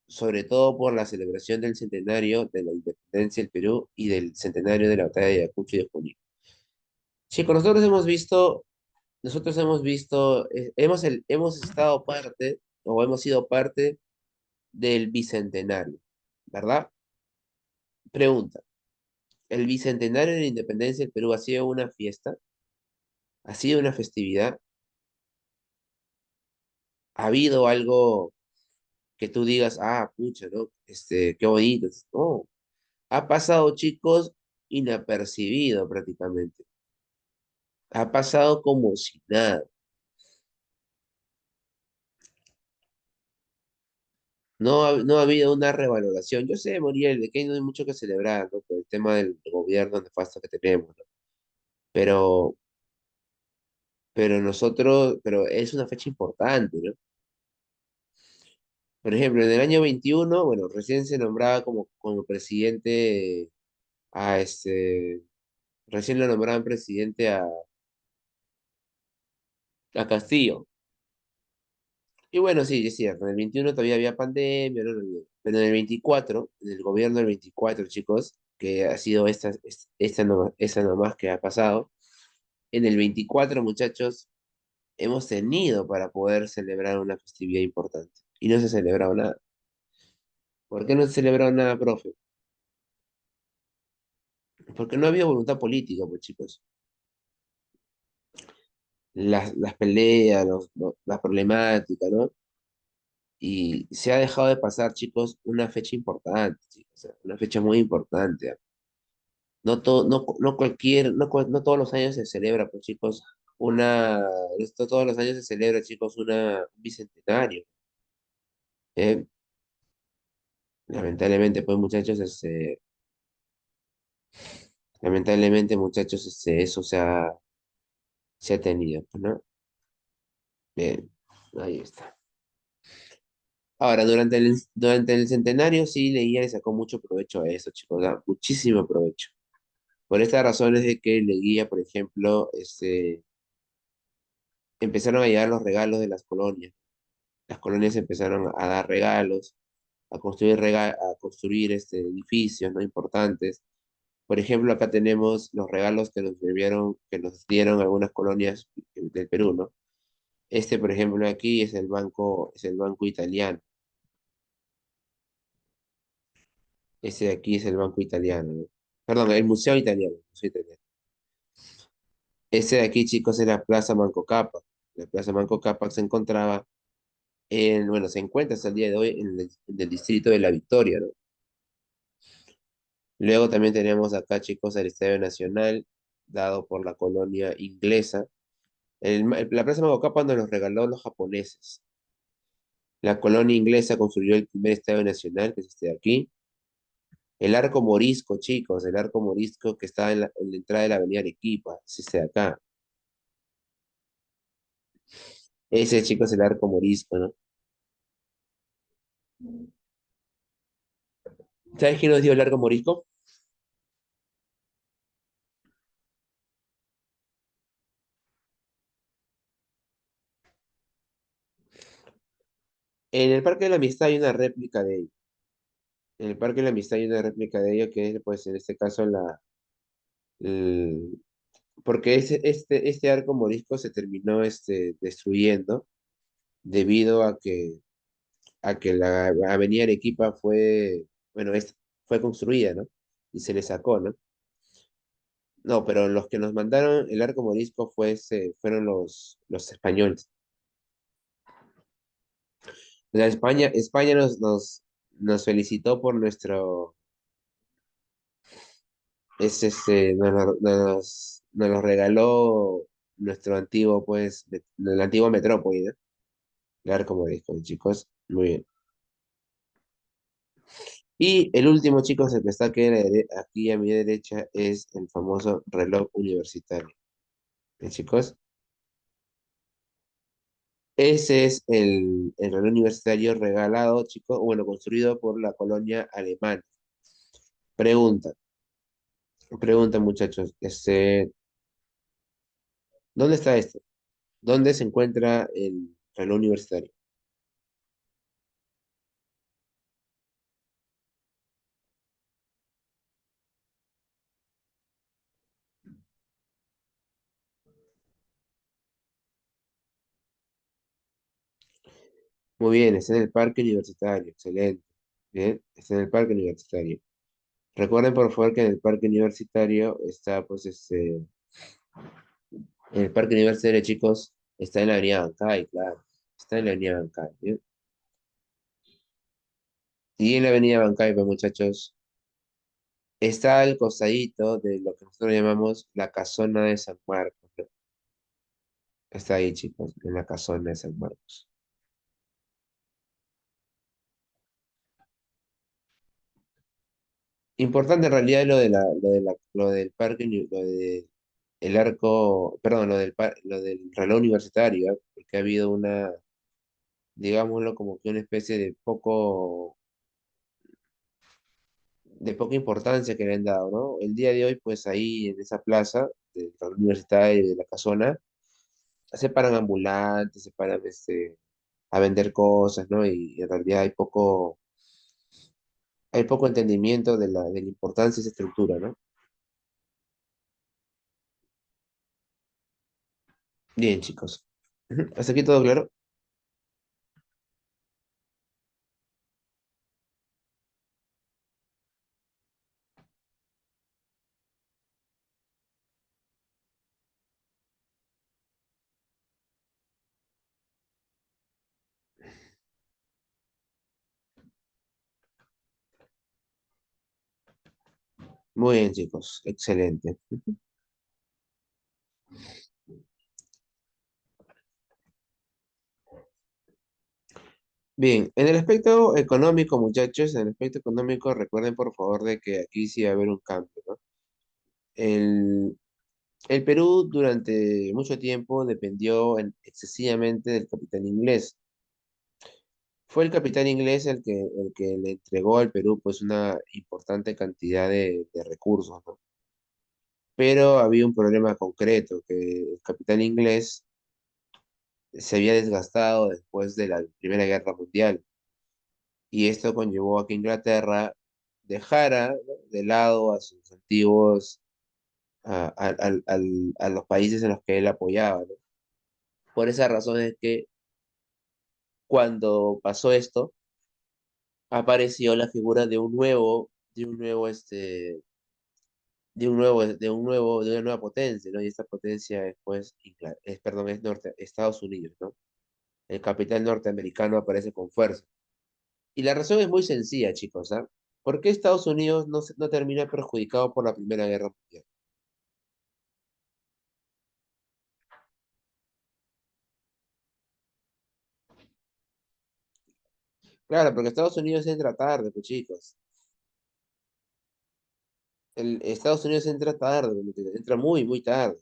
sobre todo por la celebración del centenario de la independencia del Perú y del centenario de la batalla de Ayacucho y de Junín. Chicos, hemos estado parte o hemos sido parte del bicentenario, ¿verdad? Pregunta, ¿el bicentenario de la independencia del Perú ha sido una fiesta? ¿Ha sido una festividad? ¿Ha habido algo que tú digas, ah, pucha, ¿no? Qué bonito? No, ha pasado, chicos, inapercibido prácticamente. Ha pasado como si nada. No ha habido una revaloración. Yo sé, Muriel, de que no hay mucho que celebrar, ¿no? Por el tema del gobierno nefasto que tenemos, ¿no? Pero, pero es una fecha importante, ¿no? Por ejemplo, en el año 21, bueno, recién se nombraba como presidente a recién lo nombraban presidente a Castillo. Y bueno, sí, es cierto, en el 21 todavía había pandemia, no, no, no. Pero en el 24, en el gobierno del 24, chicos, que ha sido esta nomás que ha pasado, en el 24, muchachos, hemos tenido para poder celebrar una festividad importante. Y no se ha celebrado nada. ¿Por qué no se ha celebrado nada, profe? Porque no había voluntad política, pues, chicos. Las peleas, las problemáticas, ¿no? Y se ha dejado de pasar, chicos, una fecha importante, chicos, o sea, una fecha muy importante. No todos los años se celebra, pues chicos, todos los años se celebra, chicos, un bicentenario. ¿Eh? Lamentablemente, pues muchachos, lamentablemente, muchachos, eso se ha tenido, pues, ¿no? Bien, ahí está. Ahora, durante el centenario, sí, Leguía le sacó mucho provecho a eso, chicos, da muchísimo provecho. Por estas razones de que Leguía, por ejemplo, empezaron a llegar los regalos de las colonias. Las colonias empezaron a dar regalos, a construir edificios, ¿no? Importantes. Por ejemplo, acá tenemos los regalos que nos dieron algunas colonias del Perú, ¿no? Este, por ejemplo, aquí es el banco italiano. Este de aquí es el banco italiano, ¿no? Perdón, el museo italiano, el museo italiano. Este de aquí, chicos, es la Plaza Manco Cápac. La Plaza Manco Cápac se encontraba bueno, se encuentra hasta el día de hoy en el distrito de La Victoria, ¿no? Luego también tenemos acá, chicos, el Estadio Nacional, dado por la colonia inglesa. La Plaza Manco Cápac nos lo regaló los japoneses. La colonia inglesa construyó el primer estadio nacional, que es este de aquí. El Arco Morisco, chicos, el Arco Morisco que está en la entrada de la avenida Arequipa, es este de acá. Ese, chicos, es el Arco Morisco, ¿no? ¿Sabes quién nos dio el Arco Morisco? En el Parque de la Amistad hay una réplica de ello. En el Parque de la Amistad hay una réplica de ello que es, pues, en este caso, el- porque este arco morisco se terminó destruyendo debido a que la avenida Arequipa fue, bueno, fue construida, ¿no? Y se le sacó, ¿no? No, pero los que nos mandaron el arco morisco fueron los españoles. O sea, España nos felicitó por nos lo regaló nuestro antiguo, pues, la antigua metrópoli, ¿no? El arco morisco, chicos. Muy bien. Y el último, chicos, el que está aquí a mi derecha, es el famoso reloj universitario. Chicos? Ese es el reloj universitario regalado, chicos, bueno, construido por la colonia alemana. Pregunta, pregunta, muchachos, ¿dónde está esto? ¿Dónde se encuentra el reloj universitario? Muy bien, está en el parque universitario, excelente. Bien, está en el parque universitario. Recuerden, por favor, que en el parque universitario está, pues, en el parque universitario, chicos, está en la avenida Bancay, claro. Está en la avenida Bancay, ¿bien? Y en la avenida Bancay, pues, muchachos, está al costadito de lo que nosotros llamamos la casona de San Marcos, ¿no? Está ahí, chicos, en la casona de San Marcos. Importante en realidad lo del parque, el arco, perdón, lo del reloj universitario, ¿eh? Porque ha habido digámoslo, como que una especie de poca importancia que le han dado, ¿no? El día de hoy, pues ahí en esa plaza de la universidad y de la casona, se paran ambulantes, se paran a vender cosas, ¿no? Y en realidad hay poco entendimiento de la importancia de esa estructura, ¿no? Bien, chicos. Ujú. ¿Hasta aquí todo claro? Muy bien, chicos. Excelente. Bien, en el aspecto económico, muchachos, en el aspecto económico, recuerden por favor de que aquí sí va a haber un cambio, ¿no? El, el Perú durante mucho tiempo dependió excesivamente del capital inglés. Fue el capitán inglés el que le entregó al Perú pues una importante cantidad de recursos, ¿no? Pero había un problema concreto, que el capitán inglés se había desgastado después de la Primera Guerra Mundial y esto conllevó a que Inglaterra dejara, ¿no?, de lado a sus antiguos, a los países en los que él apoyaba, ¿no? Por esa razón es que cuando pasó esto, apareció la figura de una nueva potencia, ¿no? Y esta potencia es, pues, perdón, es Estados Unidos, ¿no? El capital norteamericano aparece con fuerza. Y la razón es muy sencilla, chicos, ¿ah? ¿Por qué Estados Unidos no termina perjudicado por la Primera Guerra Mundial? Claro, porque Estados Unidos entra tarde, pues, chicos. Estados Unidos entra tarde, entra muy, muy tarde.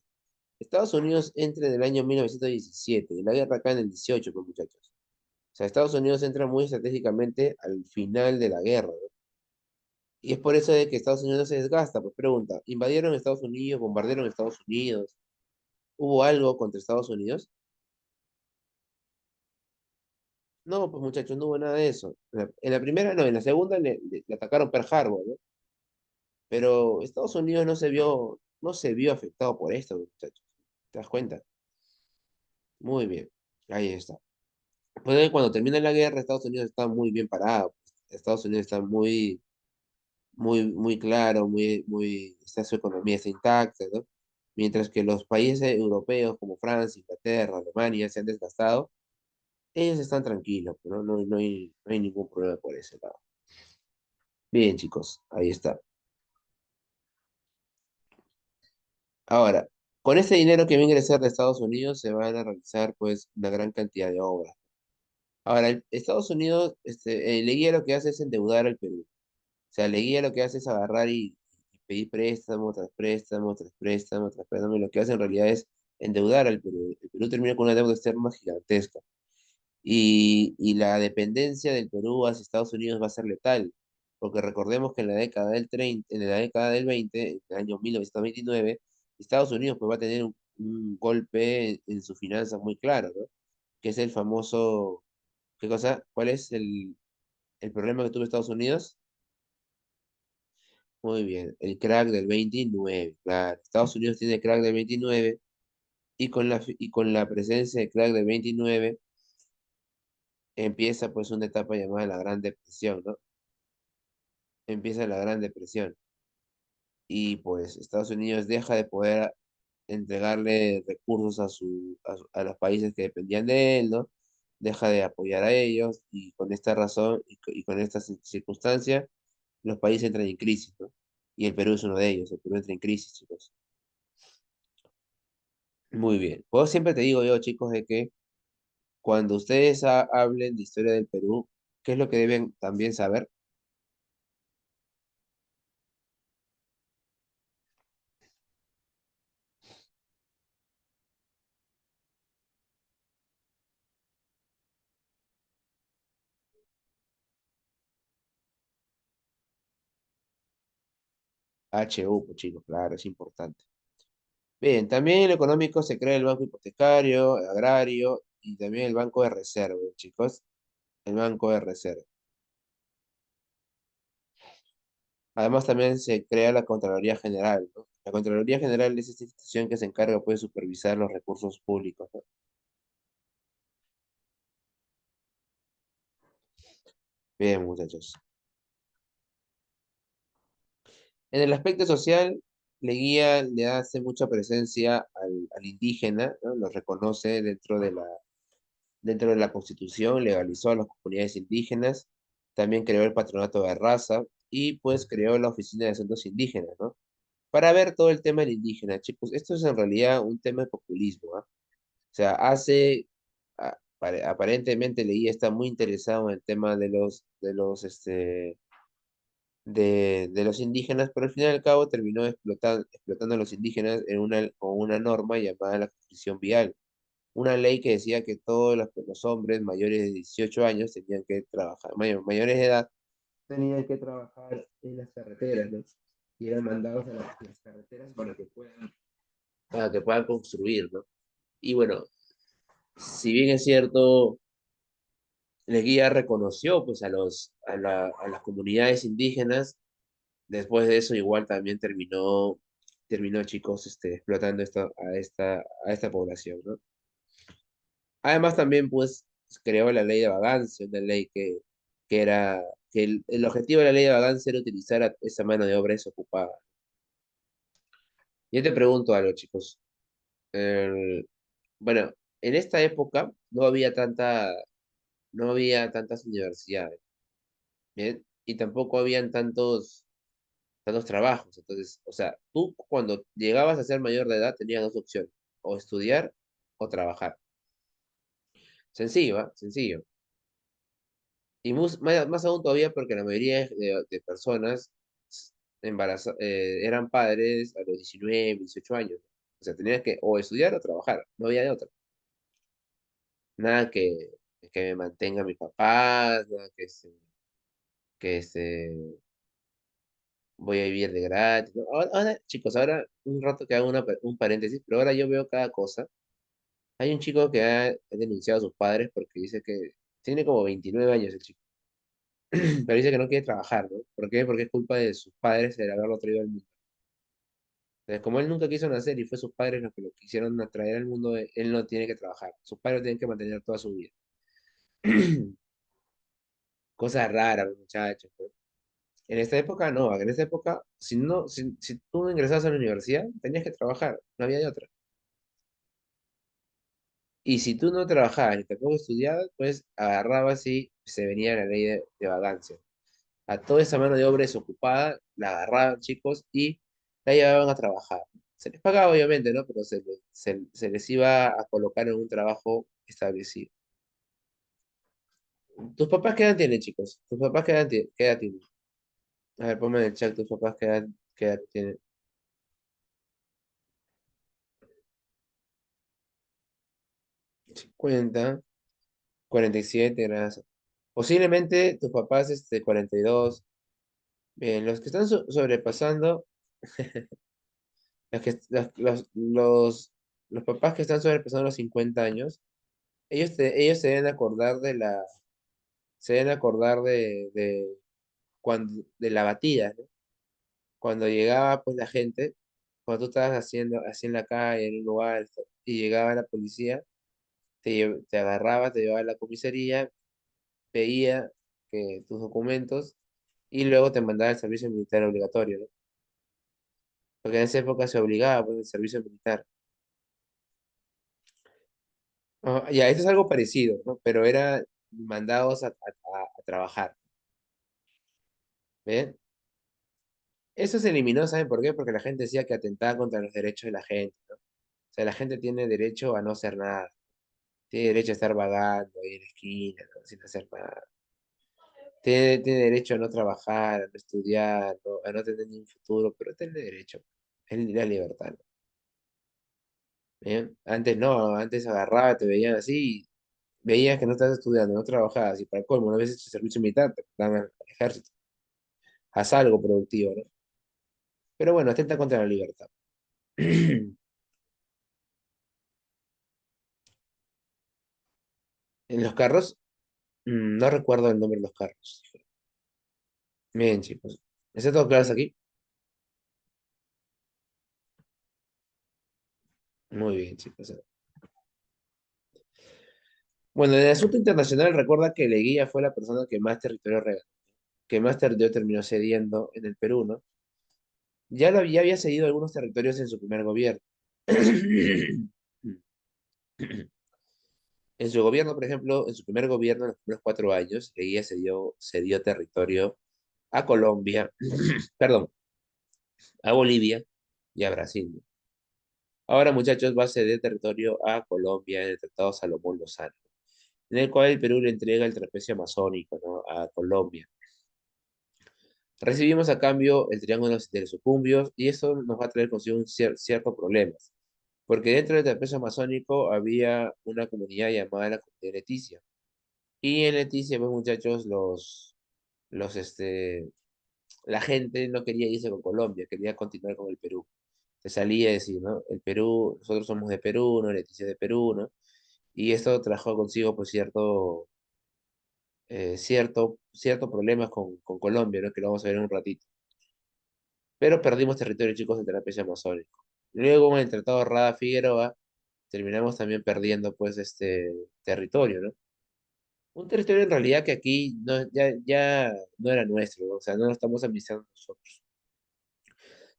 Estados Unidos entra en el año 1917 y la guerra acá en el 18, pues, muchachos. O sea, Estados Unidos entra muy estratégicamente al final de la guerra, ¿no? Y es por eso de que Estados Unidos no se desgasta. Pues pregunta, ¿invadieron Estados Unidos? ¿Bombardearon Estados Unidos? ¿Hubo algo contra Estados Unidos? No, pues muchachos, no hubo nada de eso. En la primera, no, en la segunda le atacaron Pearl Harbor, ¿no? Pero Estados Unidos no se vio afectado por esto, muchachos. ¿Te das cuenta? Muy bien, ahí está. Pues cuando termina la guerra, Estados Unidos está muy bien parado. Estados Unidos está muy, muy, muy claro, su economía está intacta, ¿no? Mientras que los países europeos como Francia, Inglaterra, Alemania se han desgastado, ellos están tranquilos, ¿no? No hay ningún problema por ese lado. Bien, chicos, ahí está. Ahora, con este dinero que va a ingresar de Estados Unidos se van a realizar pues una gran cantidad de obras. Ahora, Estados Unidos, Leguía lo que hace es endeudar al Perú. O sea, Leguía lo que hace es agarrar y pedir préstamo tras préstamo, tras préstamo, tras préstamo, y lo que hace en realidad es endeudar al Perú. El Perú termina con una deuda externa gigantesca. Y la dependencia del Perú hacia Estados Unidos va a ser letal, porque recordemos que en la década del 20, en el año 1929, Estados Unidos pues, va a tener un golpe en sus finanzas muy claro, ¿no? Que es el famoso, ¿qué cosa? ¿Cuál es el problema que tuvo Estados Unidos? Muy bien, el crack del 29, claro. Estados Unidos tiene el crack del 29 y con la presencia del crack del 29 empieza pues una etapa llamada la Gran Depresión, ¿no? Empieza la Gran Depresión y pues Estados Unidos deja de poder entregarle recursos a los países que dependían de él, ¿no? Deja de apoyar a ellos y con esta razón y con esta circunstancia los países entran en crisis, ¿no? Y el Perú es uno de ellos, el Perú entra en crisis, chicos. Muy bien. Pues siempre te digo yo, chicos, de que cuando ustedes hablen de historia del Perú, ¿qué es lo que deben también saber? HU, pues chicos, claro, es importante. Bien, también en lo económico se crea el banco hipotecario, agrario y también el banco de reserva, chicos, el banco de reserva. Además también se crea la Contraloría General, ¿no? La Contraloría General es esta institución que se encarga pues, de supervisar los recursos públicos, ¿no? Bien, muchachos. En el aspecto social, Leguía le hace mucha presencia al indígena, ¿no? Lo reconoce dentro de la Constitución, legalizó a las comunidades indígenas, también creó el patronato de raza y pues creó la Oficina de Asuntos Indígenas, ¿no? Para ver todo el tema del indígena, chicos, esto es en realidad un tema de populismo, ¿ah? O sea, aparentemente Leguía está muy interesado en el tema de los indígenas, pero al fin y al cabo terminó explotando a los indígenas con una norma llamada la Constitución Vial, una ley que decía que todos los hombres mayores de 18 años tenían que trabajar, mayores de edad, tenían que trabajar en las carreteras, ¿no? Y eran mandados a las carreteras para que puedan construir, ¿no? Y bueno, si bien es cierto, Leguía reconoció pues a las comunidades indígenas. Después de eso, igual también terminó chicos, explotando a esta población, ¿no? Además también pues creó la ley de vagancia, una ley que era, que el objetivo de la ley de vagancia era utilizar esa mano de obra desocupada. Yo te pregunto algo, chicos. Bueno, en esta época no había tantas universidades, ¿bien? Y tampoco habían tantos trabajos. Entonces, o sea, tú cuando llegabas a ser mayor de edad tenías dos opciones, o estudiar o trabajar. Sencillo, ¿ah? Sencillo. Y más aún todavía porque la mayoría de personas eran padres a los 19 18 años. O sea, tenías que o estudiar o trabajar, no había de otra. Nada que me mantenga mis papás, nada que voy a vivir de gratis. ¿No? Chicos, ahora un rato que hago un paréntesis, pero ahora yo veo cada cosa. Hay un chico que ha denunciado a sus padres porque dice que tiene como 29 años el chico, pero dice que no quiere trabajar, ¿no? ¿Por qué? Porque es culpa de sus padres el haberlo traído al mundo. Entonces, como él nunca quiso nacer y fue sus padres los que lo quisieron traer al mundo, él no tiene que trabajar. Sus padres lo tienen que mantener toda su vida. Cosas raras, muchachos, ¿no? En esta época no, en esta época, si no, si tú no ingresabas a la universidad, tenías que trabajar, no había de otra. Y si tú no trabajabas ni tampoco estudiabas, pues agarrabas y se venía la ley de vagancia. A toda esa mano de obra desocupada, la agarraban chicos y la llevaban a trabajar. Se les pagaba obviamente, ¿no? Pero se les iba a colocar en un trabajo establecido. ¿Tus papás qué edad tienen, chicos? ¿Tus papás qué edad tienen? A ver, ponme en el chat tus papás qué edad tienen. 50, 47, gracias. Posiblemente tus papás, 42. Bien, los que están sobrepasando, los, que, los papás que están sobrepasando los 50 años, ellos se deben acordar de la batida, ¿no? Cuando llegaba pues la gente, cuando tú estabas haciendo, así en la calle, en un lugar, y llegaba la policía, te agarraba, te llevaba a la comisaría, veía que tus documentos y luego te mandaba al servicio militar obligatorio, ¿no? Porque en esa época se obligaba pues, el servicio militar. Ya, esto es algo parecido, ¿no? Pero era mandados a trabajar, ¿ven? Eso se eliminó, ¿saben por qué? Porque la gente decía que atentaba contra los derechos de la gente, ¿no? O sea, la gente tiene derecho a no hacer nada, tiene derecho a estar vagando ahí en la esquina, ¿no? Sin hacer nada. Tiene derecho a no trabajar, a no estudiar, ¿no? A no tener ni un futuro, pero tiene derecho. Es la libertad, ¿no? ¿Bien? Antes no, antes agarraba, te veían así, veías que no estás estudiando, no trabajabas, y para colmo, una vez hecho servicio militar, te mandaban al ejército. Haz algo productivo, ¿no? Pero bueno, atenta contra la libertad. En los carros, no recuerdo el nombre de los carros. Bien, chicos. ¿Está todo claro hasta aquí? Muy bien, chicos. Bueno, en el asunto internacional, recuerda que Leguía fue la persona que más territorio regaló, que más territorio terminó cediendo en el Perú, ¿no? Ya había cedido algunos territorios en su primer gobierno. En su gobierno, por ejemplo, en su primer gobierno, en los primeros 4 años, Leguía cedió territorio a Colombia, perdón, a Bolivia y a Brasil. Ahora, muchachos, va a ceder territorio a Colombia en el Tratado Salomón Lozano, en el cual el Perú le entrega el trapecio amazónico, ¿no? A Colombia. Recibimos a cambio el Triángulo de los Sucumbios y eso nos va a traer consigo ciertos problemas, porque dentro del trapecio amazónico había una comunidad llamada la comunidad Leticia. Y en Leticia, pues muchachos, los, este, la gente no quería irse con Colombia, quería continuar con el Perú. Se salía a decir, ¿no? El Perú, nosotros somos de Perú, ¿no? Leticia es de Perú, ¿no? Y esto trajo consigo, pues, cierto problemas con Colombia, ¿no? Que lo vamos a ver en un ratito. Pero perdimos territorio, chicos, del trapecio amazónico. Luego, en el Tratado Rada Figueroa, terminamos también perdiendo pues este territorio, ¿no? Un territorio en realidad que aquí no, ya no era nuestro, ¿no? O sea, no lo estamos administrando nosotros.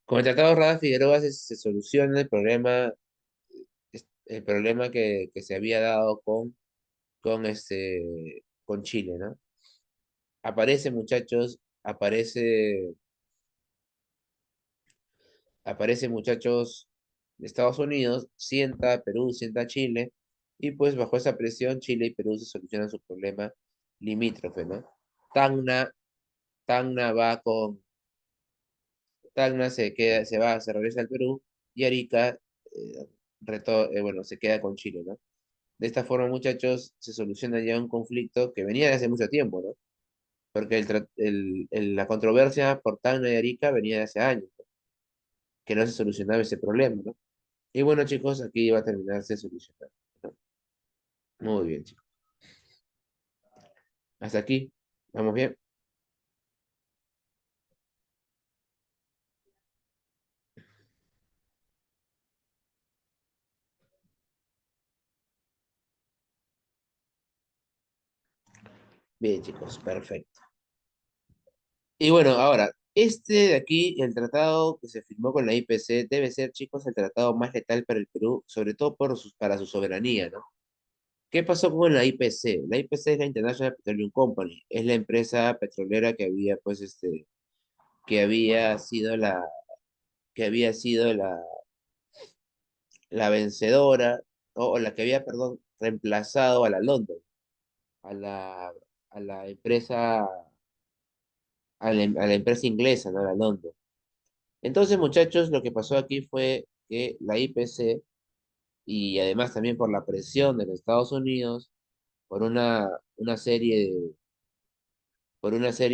Con el Tratado Rada Figueroa se soluciona el problema que se había dado con Chile, ¿no? Aparece, muchachos, aparece, muchachos, de Estados Unidos, sienta a Perú, sienta a Chile, y pues bajo esa presión Chile y Perú se solucionan su problema limítrofe, ¿no? Tacna, Tacna va con, Tacna se queda, se regresa al Perú, y Arica, bueno, se queda con Chile, ¿no? De esta forma, muchachos, se soluciona ya un conflicto que venía de hace mucho tiempo, ¿no? Porque la controversia por Tacna y Arica venía de hace años, ¿no? Que no se solucionaba ese problema, ¿no? Y bueno, chicos, aquí va a terminarse solucionando, ¿no? Muy bien, chicos. Hasta aquí. ¿Vamos bien? Bien, chicos, perfecto. Y bueno, ahora, este de aquí, el tratado que se firmó con la IPC, debe ser, chicos, el tratado más letal para el Perú, sobre todo para su soberanía, ¿no? ¿Qué pasó con la IPC? La IPC es la International Petroleum Company, es la empresa petrolera que había sido que había sido la vencedora, o la que había, perdón, reemplazado a la London, a la, a la empresa, a la empresa inglesa, ¿no? La London. Entonces, muchachos, lo que pasó aquí fue que la IPC, y además también por la presión de los Estados Unidos, por una serie,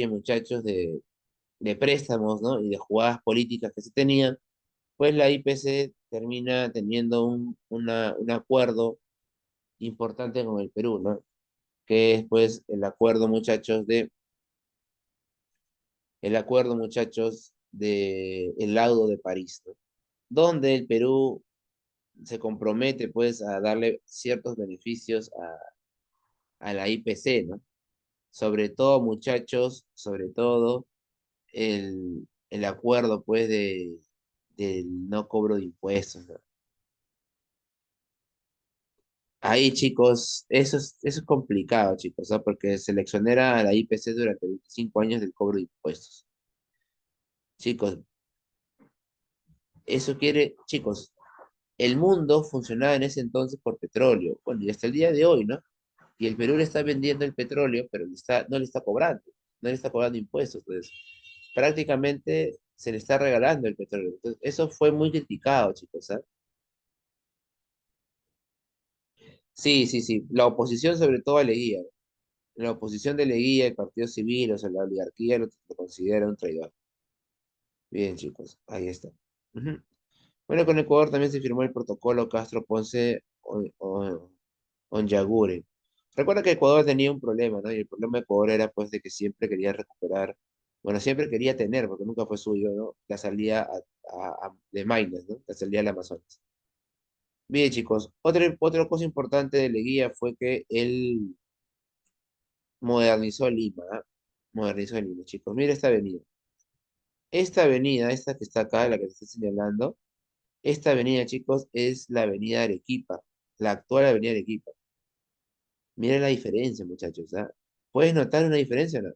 muchachos, de préstamos, ¿no? Y de jugadas políticas que se tenían, pues la IPC termina teniendo un acuerdo importante con el Perú, ¿no? Que es pues el acuerdo, muchachos, de el Laudo de París, ¿no? Donde el Perú se compromete pues a darle ciertos beneficios a la IPC, ¿no? Sobre todo, muchachos, sobre todo el acuerdo pues del no cobro de impuestos, ¿no? Ahí, chicos, eso es complicado, chicos, ¿no? Porque se le exonera a la IPC durante 25 años del cobro de impuestos. Chicos, chicos, el mundo funcionaba en ese entonces por petróleo. Bueno, y hasta el día de hoy, ¿no? Y el Perú le está vendiendo el petróleo, pero no le está cobrando, no le está cobrando impuestos. Entonces, prácticamente se le está regalando el petróleo. Entonces, eso fue muy criticado, chicos, ¿ah? Sí, sí, sí. La oposición sobre todo a Leguía. La oposición de Leguía, el Partido Civil, o sea, la oligarquía lo considera un traidor. Bien, chicos, ahí está. Ujú. Bueno, con Ecuador también se firmó el protocolo Castro-Ponce-Onyaguren. Recuerda que Ecuador tenía un problema, ¿no? Y el problema de Ecuador era pues de que siempre quería recuperar, bueno, siempre quería tener, porque nunca fue suyo, ¿no? La salida de Maynas, ¿no? La salida al Amazonas. Bien, chicos, otra cosa importante de Leguía fue que él modernizó Lima, ¿ah? Modernizó Lima, chicos. Mira esta avenida. Esta avenida, esta que está acá, la que te estoy señalando, esta avenida, chicos, es la avenida Arequipa, la actual avenida Arequipa. Miren la diferencia, muchachos, ¿ah? ¿Puedes notar una diferencia o no?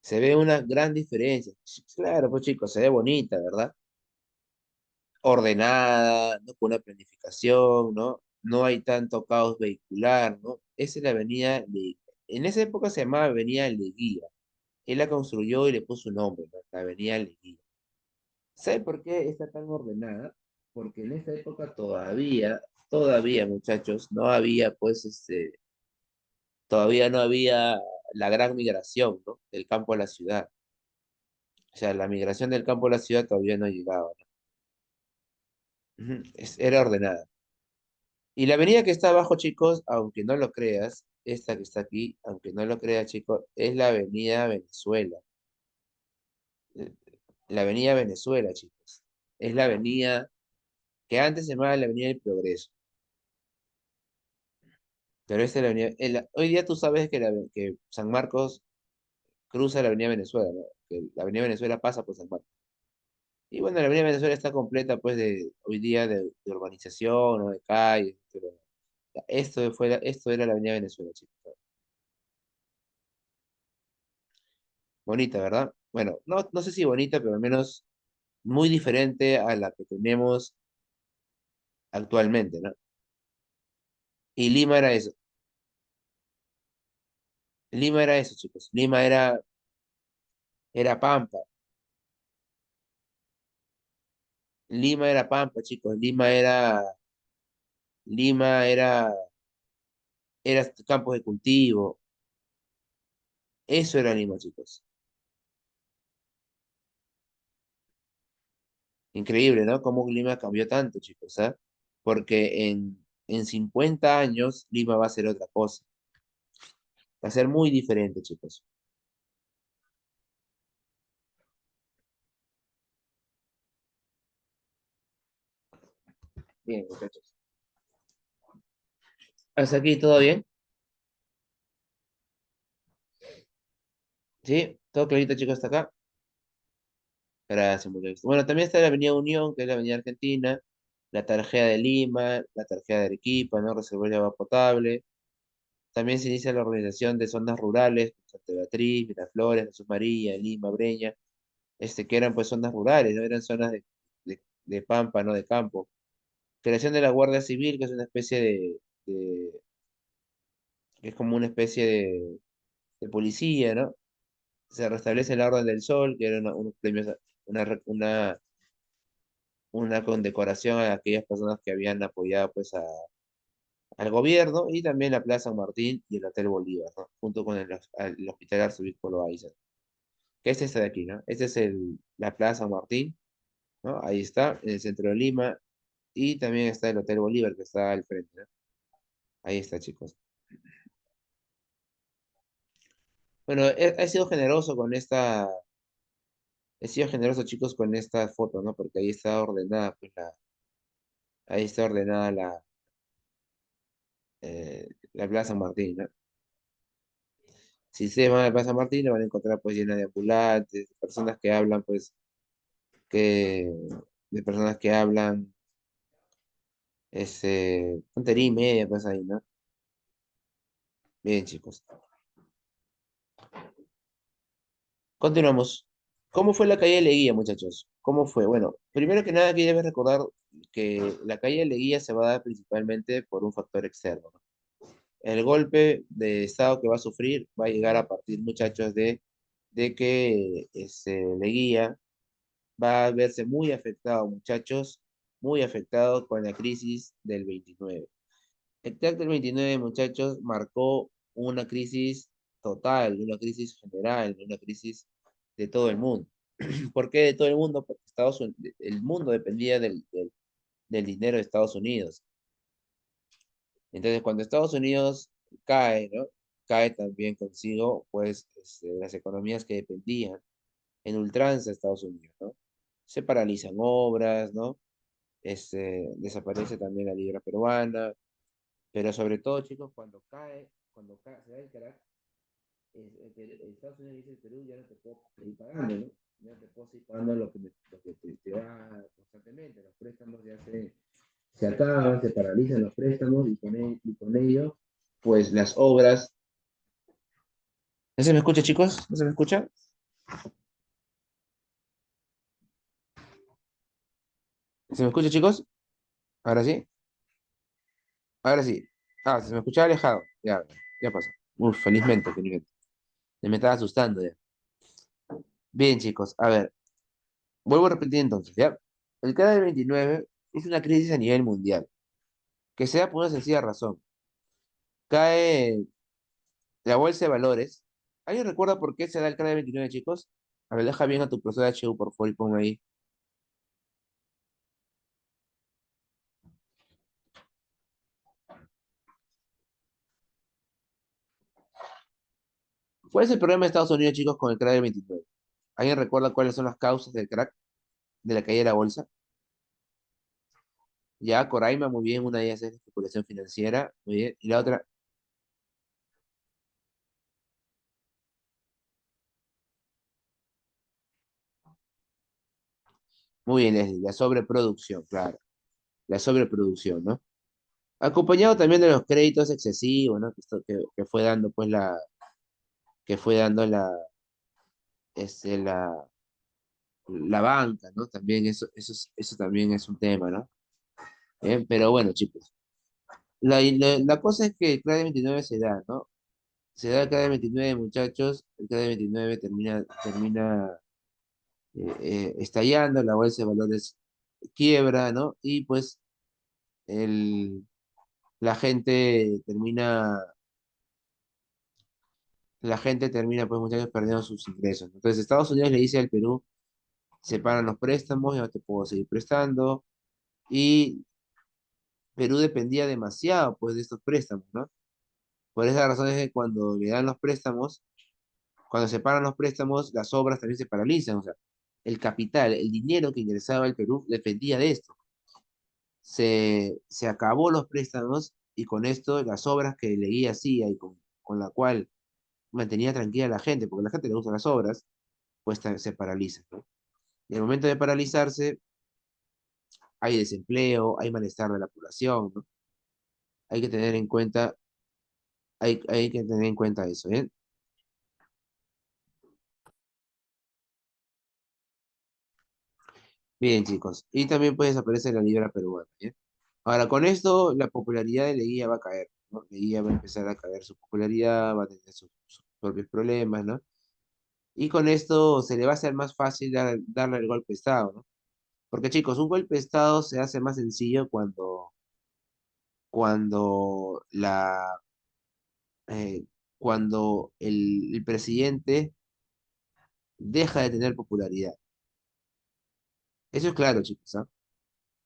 Se ve una gran diferencia. Claro, pues chicos, se ve bonita, ¿verdad? Ordenada, ¿no? Con una planificación, ¿no? No hay tanto caos vehicular, ¿no? Esa es la en esa época se llamaba Avenida Leguía. Él la construyó y le puso su nombre, ¿no? La Avenida Leguía. ¿Sabe por qué está tan ordenada? Porque en esta época todavía, muchachos, no había, pues, todavía no había la gran migración, ¿no? Del campo a la ciudad. O sea, la migración del campo a la ciudad todavía no llegaba, ¿no? Ujú, era ordenada. Y la avenida que está abajo, chicos, aunque no lo creas, esta que está aquí, aunque no lo creas, chicos, es la avenida Venezuela. Eh, La avenida Venezuela, chicos. Es la avenida que antes se llamaba la avenida del Progreso. Pero esta es la avenida. Hoy día tú sabes que San Marcos cruza la avenida Venezuela, ¿no? Que la avenida Venezuela pasa por San Marcos. Y bueno, la avenida Venezuela está completa, pues, hoy día de urbanización o de calles. Pero esto era la avenida Venezuela, chicos. Bonita, ¿verdad? Bueno, no sé si bonita, pero al menos muy diferente a la que tenemos actualmente, ¿no? Y Lima era eso. Lima era eso, chicos. Lima era Pampa. Lima era Pampa, chicos. Lima era campos de cultivo. Eso era Lima, chicos. Increíble, ¿no? Cómo Lima cambió tanto, chicos, ¿ah? Porque en 50 años Lima va a ser otra cosa. Va a ser muy diferente, chicos. Bien, muchachos. ¿Hasta aquí todo bien? ¿Sí? ¿Todo clarito, chicos, hasta acá? Gracias, muchachos. Bueno, también está la Avenida Unión, que es la Avenida Argentina, la Tarjea de Lima, la Tarjea de Arequipa, ¿no? Reservorio de agua potable. También se inicia la organización de zonas rurales, Santa Beatriz, Miraflores, Jesús María, Lima, Breña, que eran pues zonas rurales, ¿no? Eran zonas de pampa, ¿no? De campo. Creación de la Guardia Civil, que es una especie de- que es como una especie de policía, ¿no? Se restablece la Orden del Sol, que era unos premios, una condecoración a aquellas personas que habían apoyado pues al gobierno, y también la Plaza San Martín y el Hotel Bolívar, ¿no? Junto con el Hospital Arzobispo Loaiza, que es este de aquí, ¿no? Este es la Plaza San Martín, ¿no? Ahí está, en el centro de Lima, y también está el Hotel Bolívar, que está al frente, ¿no? Ahí está, chicos. Bueno, he sido generoso, chicos, con esta foto, ¿no? Porque ahí está ordenada la Plaza San Martín, ¿no? Si se van a Plaza San Martín, lo van a encontrar pues llena de ambulantes, de personas que hablan, pues, que, de personas que hablan, tontería y media, pues ahí, ¿no? Bien, chicos. Continuamos. ¿Cómo fue la calle de Leguía, muchachos? ¿Cómo fue? Bueno, primero que nada, aquí debes recordar que la calle de Leguía se va a dar principalmente por un factor externo, ¿no? El golpe de Estado que va a sufrir va a llegar a partir, muchachos, de que Leguía va a verse muy afectado, muchachos, muy afectado con la crisis del 29. El crack del 29, muchachos, marcó una crisis total, una crisis general, una crisis de todo el mundo. ¿Por qué de todo el mundo? Porque el mundo dependía del dinero de Estados Unidos. Entonces, cuando Estados Unidos cae, ¿no? Cae también consigo, pues, las economías que dependían en ultranza de Estados Unidos, ¿no? Se paralizan obras, ¿no? Desaparece también la libra peruana, pero sobre todo, chicos, se da el crack, Estados Unidos dice: Perú, ya no te puedo seguir pagando, ¿no? Ya no te puedo seguir pagando lo que te da constantemente. Los préstamos se acaban, se paralizan los préstamos, y con ello, pues las obras. ¿No se me escucha, chicos? ¿No se me escucha? ¿Se me escucha, chicos? ¿Ahora sí? Ahora sí. Ah, se me escuchaba alejado. Ya pasó. Uf, felizmente, felizmente. Me estaba asustando ya. Bien, chicos, a ver, vuelvo a repetir entonces, ¿ya? El CADE del 29 es una crisis a nivel mundial, que se da por una sencilla razón. Cae la bolsa de valores. ¿Alguien recuerda por qué se da el CADE del 29, chicos? A ver, deja bien a tu profesor HU, por favor, y ponme ahí. ¿Cuál es el problema de Estados Unidos, chicos, con el crack del 29? ¿Alguien recuerda cuáles son las causas del crack, de la caída de la bolsa? Ya, Coraima, muy bien, una de ellas es la especulación financiera, muy bien. Y la otra, muy bien, Leslie, la sobreproducción, claro, la sobreproducción, ¿no? Acompañado también de los créditos excesivos, ¿no? Que fue dando, pues, que fue dando este, la banca, ¿no? También eso también es un tema, ¿no? Pero bueno, chicos, la cosa es que el CRADE 29 se da, ¿no? Se da el CRADE 29, muchachos, el CRADE 29 termina estallando, la bolsa de valores quiebra, ¿no? Y pues el, la gente termina, la gente termina, pues muchachos, perdiendo sus ingresos. Entonces Estados Unidos le dice al Perú, separan los préstamos, ya no te puedo seguir prestando, y Perú dependía demasiado, pues, de estos préstamos, ¿no? Por esa razón es que cuando le dan los préstamos, cuando se paran los préstamos, las obras también se paralizan, o sea, el capital, el dinero que ingresaba al Perú dependía de esto. Se acabó los préstamos y con esto las obras que Leguía hacía y con la cual mantenía tranquila a la gente, porque a la gente le gustan las obras, pues se paralizan, ¿no? Y al momento de paralizarse, hay desempleo, hay malestar de la población, ¿no? Hay que tener en cuenta, hay que tener en cuenta eso, ¿eh? Bien, chicos. Y también pues aparece la libra peruana, ¿eh? Ahora, con esto, la popularidad de Leguía va a caer, ¿no? Leguía va a empezar a caer su popularidad, va a tener sus propios problemas, ¿no? Y con esto se le va a hacer más fácil darle el golpe de Estado, ¿no? Porque, chicos, un golpe de Estado se hace más sencillo cuando eh, cuando el presidente deja de tener popularidad. Eso es claro, chicos, ¿ah?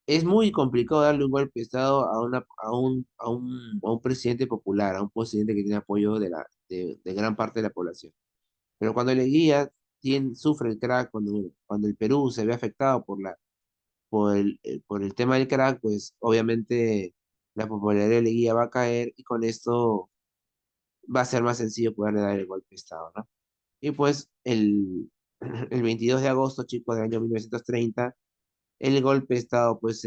Es muy complicado darle un golpe de Estado a un presidente popular, a un presidente que tiene apoyo de gran parte de la población. Pero cuando Leguía sufre el crack, cuando el Perú se ve afectado por el tema del crack, pues obviamente la popularidad de Leguía va a caer y con esto va a ser más sencillo poderle dar el golpe de Estado, ¿no? Y pues el 22 de agosto, chicos, del año 1930 el golpe de Estado pues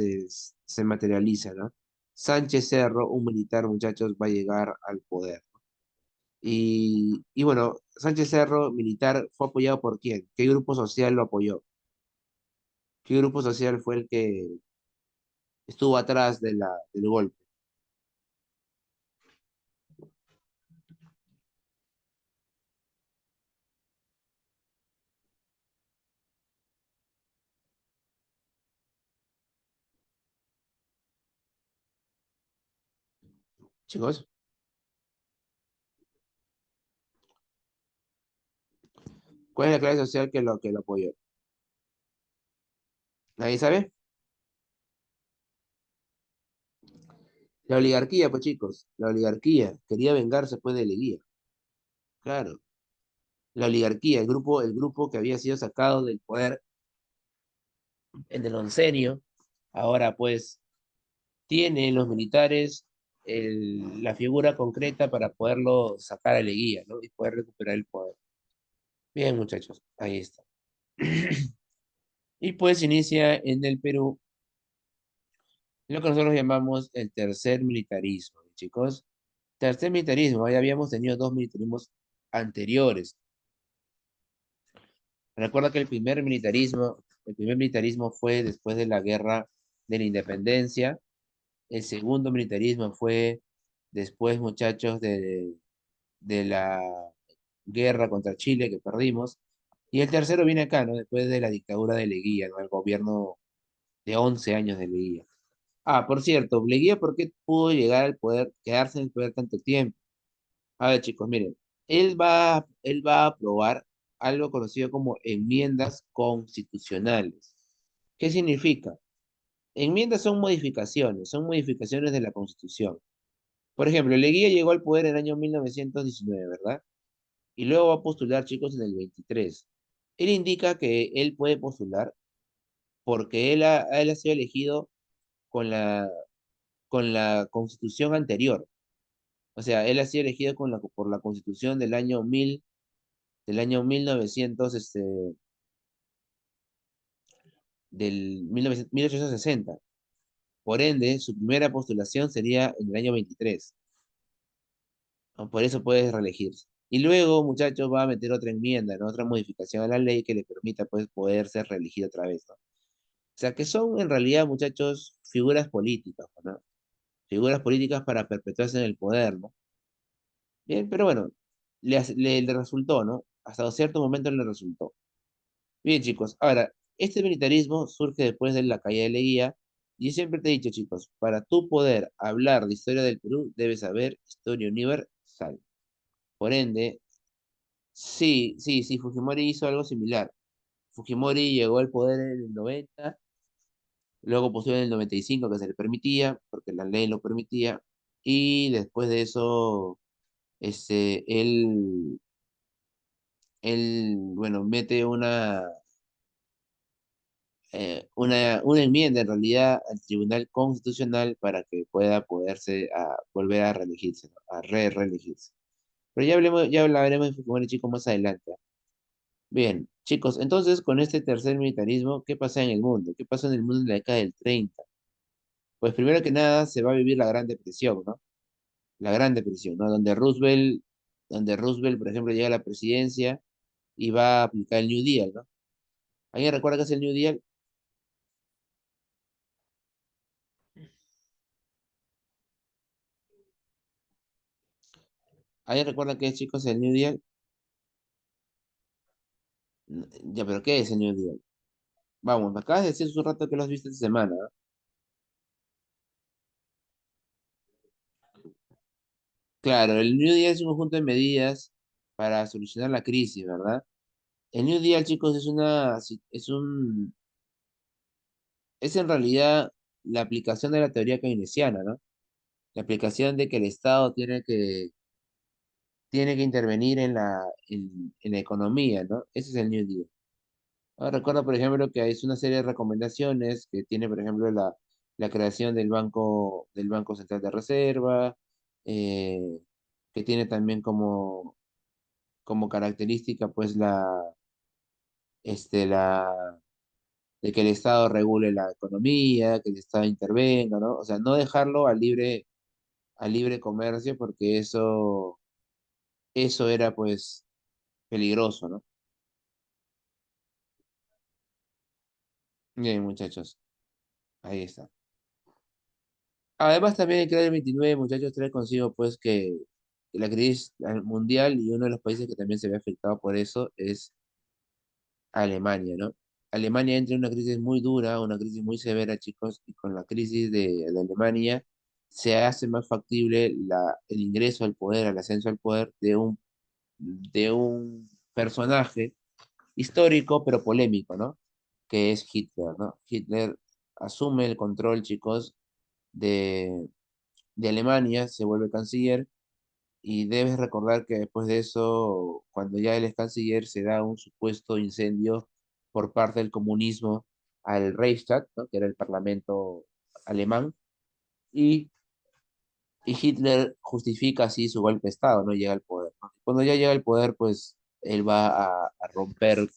se materializa, ¿no? Sánchez Cerro, un militar, muchachos, va a llegar al poder. Y bueno, Sánchez Cerro, militar, ¿fue apoyado por quién? ¿Qué grupo social lo apoyó? ¿Qué grupo social fue el que estuvo atrás del golpe? Chicos, ¿cuál es la clase social que lo apoyó? ¿Nadie sabe? La oligarquía, pues chicos, la oligarquía quería vengarse pues de Leguía, claro. La oligarquía, el grupo que había sido sacado del poder en el oncenio, ahora pues tiene los militares la figura concreta para poderlo sacar a Leguía, ¿no? Y poder recuperar el poder. Bien, muchachos, ahí está. Y pues inicia en el Perú lo que nosotros llamamos el tercer militarismo, chicos. Tercer militarismo, ya habíamos tenido dos militarismos anteriores. Recuerda que el primer militarismo fue después de la guerra de la independencia. El segundo militarismo fue después, muchachos, de la guerra contra Chile que perdimos. Y el tercero viene acá, ¿no? Después de la dictadura de Leguía, ¿no? El gobierno de 11 años de Leguía. Ah, por cierto, Leguía, ¿por qué pudo llegar al poder, quedarse en el poder tanto tiempo? A ver, chicos, miren, él va a aprobar algo conocido como enmiendas constitucionales. ¿Qué significa? Enmiendas son modificaciones de la Constitución. Por ejemplo, Leguía llegó al poder en el año 1919, ¿verdad? y luego va a postular, chicos, en el 23. Él indica que él puede postular porque él ha sido elegido con con la constitución anterior. O sea, él ha sido elegido por la constitución del año 1900, del 1900 1860. Por ende, su primera postulación sería en el año 23, ¿no? Por eso puede reelegirse. Y luego, muchachos, va a meter otra enmienda, ¿no? Otra modificación a la ley que le permita, pues, poder ser reelegido otra vez, ¿no? O sea, que son en realidad, muchachos, figuras políticas, ¿no? Figuras políticas para perpetuarse en el poder, ¿no? Bien, pero bueno, le resultó, ¿no? Hasta cierto momento le resultó. Bien, chicos, ahora, este militarismo surge después de la caída de Leguía, y siempre te he dicho, chicos, para tú poder hablar de historia del Perú, debes saber historia universal. Por ende, sí, Fujimori hizo algo similar. Fujimori llegó al poder en el 90, luego posterior en el 95 que se le permitía, porque la ley lo permitía, y después de eso, él, bueno, mete una enmienda en realidad al Tribunal Constitucional para que pueda poderse volver a reelegirse, ¿no? A reelegirse. Pero ya hablaremos de Fujimori, chicos, más adelante. Bien, chicos, entonces con este tercer militarismo, ¿qué pasa en el mundo? ¿Qué pasa en el mundo en la década del 30? Pues primero que nada se va a vivir la Gran Depresión, ¿no? La Gran Depresión, ¿no? Donde Roosevelt, por ejemplo, llega a la presidencia y va a aplicar el New Deal, ¿no? ¿Alguien recuerda qué es el New Deal? ¿Alguien recuerda qué es, chicos, el New Deal? Ya, pero ¿qué es el New Deal? Vamos, me acabas de decir hace un rato que lo has visto esta semana, ¿no? Claro, el New Deal es un conjunto de medidas para solucionar la crisis, ¿verdad? El New Deal, chicos, es en realidad la aplicación de la teoría keynesiana, ¿no? La aplicación de que el Estado tiene que intervenir en la economía, ¿no? Ese es el New Deal. Ahora, recuerda, por ejemplo, que es una serie de recomendaciones que tiene, por ejemplo, la creación del Banco Central de Reserva, eh, que tiene también como característica, pues, la de que el Estado regule la economía, que el Estado intervenga, ¿no? O sea, no dejarlo a libre comercio porque eso era, pues, peligroso, ¿no? Bien, muchachos, ahí está. Además, también el crear el 29, muchachos, trae consigo, pues, que la crisis mundial y uno de los países que también se ve afectado por eso es Alemania, ¿no? Alemania entra en una crisis muy dura, una crisis muy severa, chicos, y con la crisis de Alemania se hace más factible el ingreso al poder, el ascenso al poder de un personaje histórico, pero polémico, ¿no? Que es Hitler, ¿no? Hitler asume el control, chicos, de Alemania, se vuelve canciller, y debes recordar que después de eso, cuando ya él es canciller, se da un supuesto incendio por parte del comunismo al Reichstag, ¿no? Que era el parlamento alemán, y, y Hitler justifica así su golpe de Estado, ¿no? Llega al poder, ¿no? Cuando ya llega al poder, pues él va a romper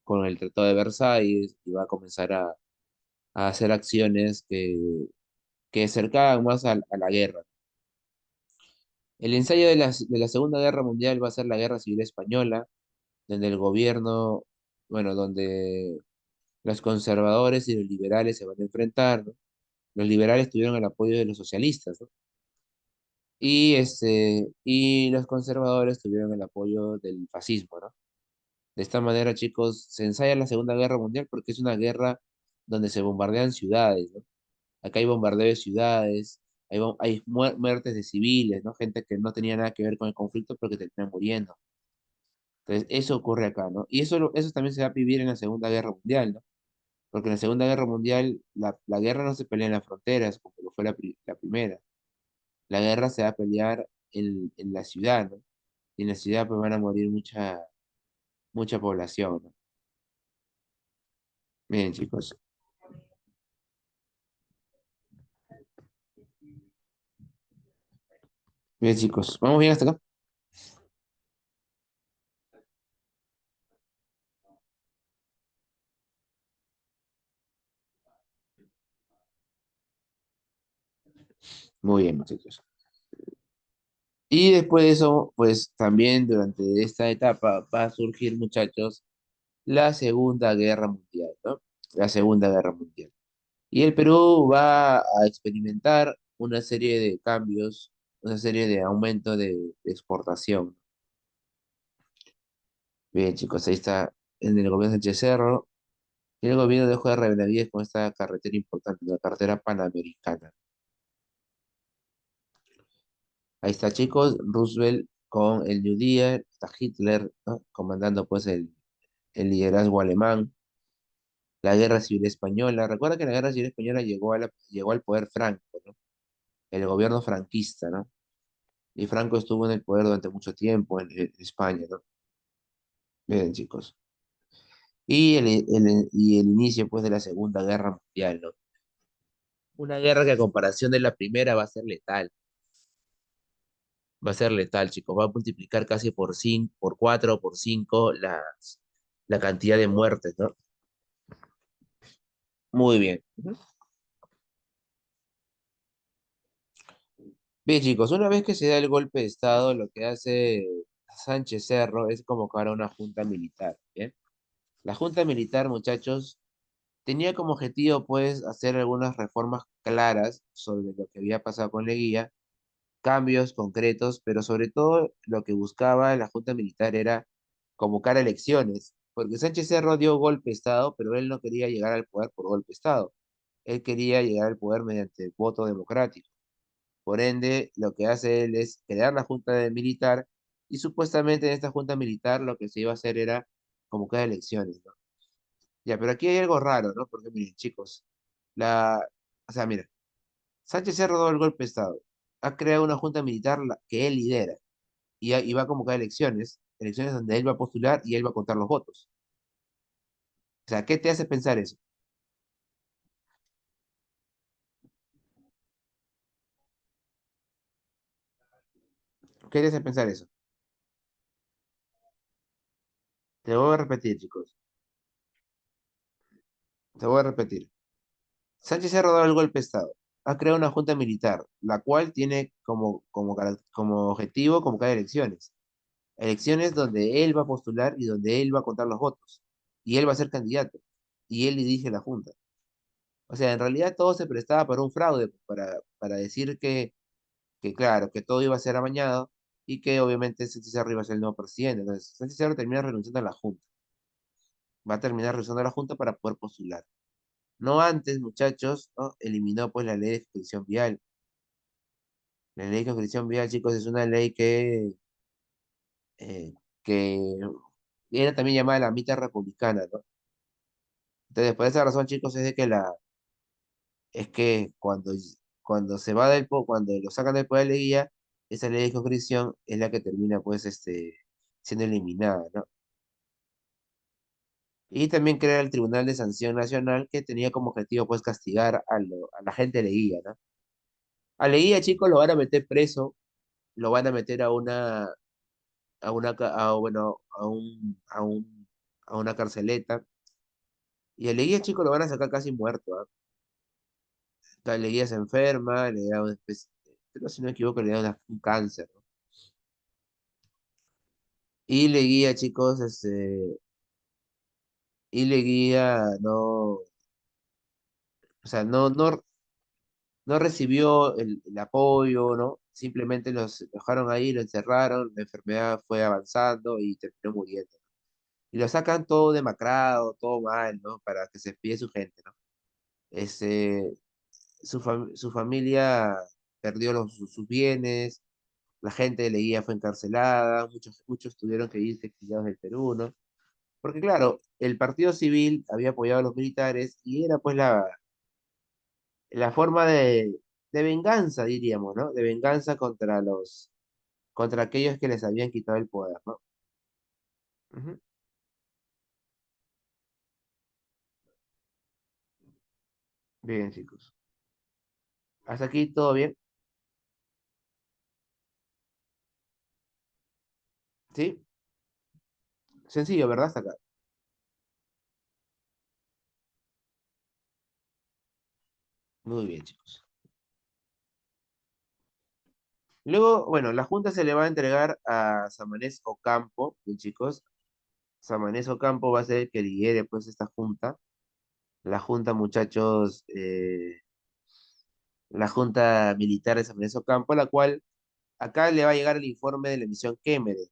con el Tratado de Versalles y va a comenzar a hacer acciones que acercaban más a la guerra. El ensayo de la Segunda Guerra Mundial va a ser la Guerra Civil Española, donde el gobierno, bueno, donde los conservadores y los liberales se van a enfrentar, ¿no? Los liberales tuvieron el apoyo de los socialistas, ¿no? Y los conservadores tuvieron el apoyo del fascismo, ¿no? De esta manera, chicos, se ensaya la Segunda Guerra Mundial porque es una guerra donde se bombardean ciudades, ¿no? Acá hay bombardeo de ciudades, hay muertes de civiles, ¿no? Gente que no tenía nada que ver con el conflicto, pero que terminan muriendo. Entonces, eso ocurre acá, ¿no? Y eso también se va a vivir en la Segunda Guerra Mundial, ¿no? Porque en la Segunda Guerra Mundial la guerra no se pelea en las fronteras, como lo fue la primera. La guerra se va a pelear en la ciudad, ¿no? y en la ciudad pues van a morir mucha población, ¿no? Bien, chicos. Bien, chicos. ¿Vamos bien hasta acá? Muy bien, muchachos. Y después de eso, pues también durante esta etapa va a surgir, muchachos, la Segunda Guerra Mundial, ¿no? La Segunda Guerra Mundial. Y el Perú va a experimentar una serie de cambios, una serie de aumento de exportación. Bien, chicos, ahí está en el gobierno de Sánchez Cerro. Y el gobierno dejó de Benavides con esta carretera importante, la carretera panamericana. Ahí está, chicos, Roosevelt con el New Deal, está Hitler, ¿no? Comandando pues el liderazgo alemán, la Guerra Civil Española. Recuerda que la Guerra Civil Española llegó al poder Franco, ¿no? El gobierno franquista, ¿no? Y Franco estuvo en el poder durante mucho tiempo en España, ¿no? Bien, chicos. Y el inicio pues de la Segunda Guerra Mundial, ¿no? Una guerra que a comparación de la primera va a ser letal. Va a ser letal, chicos. Va a multiplicar casi por 5, por 4, por 5 la cantidad de muertes, ¿no? Muy bien. Ujú. Bien, chicos, una vez que se da el golpe de Estado, lo que hace Sánchez Cerro es convocar a una junta militar, ¿bien? La junta militar, muchachos, tenía como objetivo, pues, hacer algunas reformas claras sobre lo que había pasado con Leguía, cambios concretos, pero sobre todo lo que buscaba la junta militar era convocar elecciones, porque Sánchez Cerro dio golpe de Estado, pero él no quería llegar al poder por golpe de Estado. Él quería llegar al poder mediante voto democrático. Por ende, lo que hace él es crear la militar y supuestamente en esta junta militar lo que se iba a hacer era convocar elecciones, ¿no? Ya, pero aquí hay algo raro, ¿no? Porque miren, chicos, la, o sea, mira, Sánchez Cerro dio el golpe de Estado, ha creado una junta militar que él lidera y va a convocar elecciones, elecciones donde él va a postular y él va a contar los votos. O sea, ¿qué te hace pensar eso? ¿Qué te hace pensar eso? Te voy a repetir, chicos, te voy a repetir. Sánchez ha rodado el golpe de Estado. Ha creado una junta militar, la cual tiene como objetivo convocar elecciones. Elecciones donde él va a postular y donde él va a contar los votos. Y él va a ser candidato. Y él dirige la junta. O sea, en realidad todo se prestaba para un fraude, para decir que, claro, que todo iba a ser amañado y que obviamente Sánchez Cerro iba a ser el nuevo presidente. Entonces, Sánchez Cerro termina renunciando a la junta. Va a terminar renunciando a la junta para poder postular. No antes, muchachos, ¿no? Eliminó pues la ley de expedición vial. La ley de condición vial, chicos, es una ley eh, que era también llamada la mitad republicana, ¿no? Entonces, por esa razón, chicos, es que cuando se va cuando lo sacan del poder de guía, esa ley de conscripción es la que termina, pues, siendo eliminada, ¿no? Y también crea el Tribunal de Sanción Nacional, que tenía como objetivo, pues, castigar a la gente de Leguía, ¿no? A Leguía, chicos, lo van a meter preso, lo van a meter bueno, a una carceleta. Y a Leguía, chico, lo van a sacar casi muerto, ¿ah? Leguía se enferma, le da una especie, creo si no me equivoco, le da un cáncer, ¿no? Y Leguía, chicos, y Leguía o sea, no recibió el apoyo, ¿no? Simplemente los dejaron ahí, lo encerraron, la enfermedad fue avanzando y terminó muriendo. Y lo sacan todo demacrado, todo mal, ¿no? Para que se despide su gente, ¿no? Este, su familia perdió sus bienes, la gente de Leguía fue encarcelada, muchos tuvieron que irse exiliados del Perú, ¿no? Porque claro, el partido civil había apoyado a los militares y era pues la forma de venganza, diríamos, ¿no? De venganza contra aquellos que les habían quitado el poder, ¿no? Ujú. Bien, chicos. Hasta aquí todo bien, ¿sí? Sencillo, ¿verdad? Hasta acá. Muy bien, chicos. Luego, bueno, la Junta se le va a entregar a Samanez Ocampo, bien, chicos. Samanez Ocampo va a ser el que lidere, pues, esta Junta. La Junta, muchachos, la Junta Militar de Samanez Ocampo, la cual acá le va a llegar el informe de la misión Kemmerer.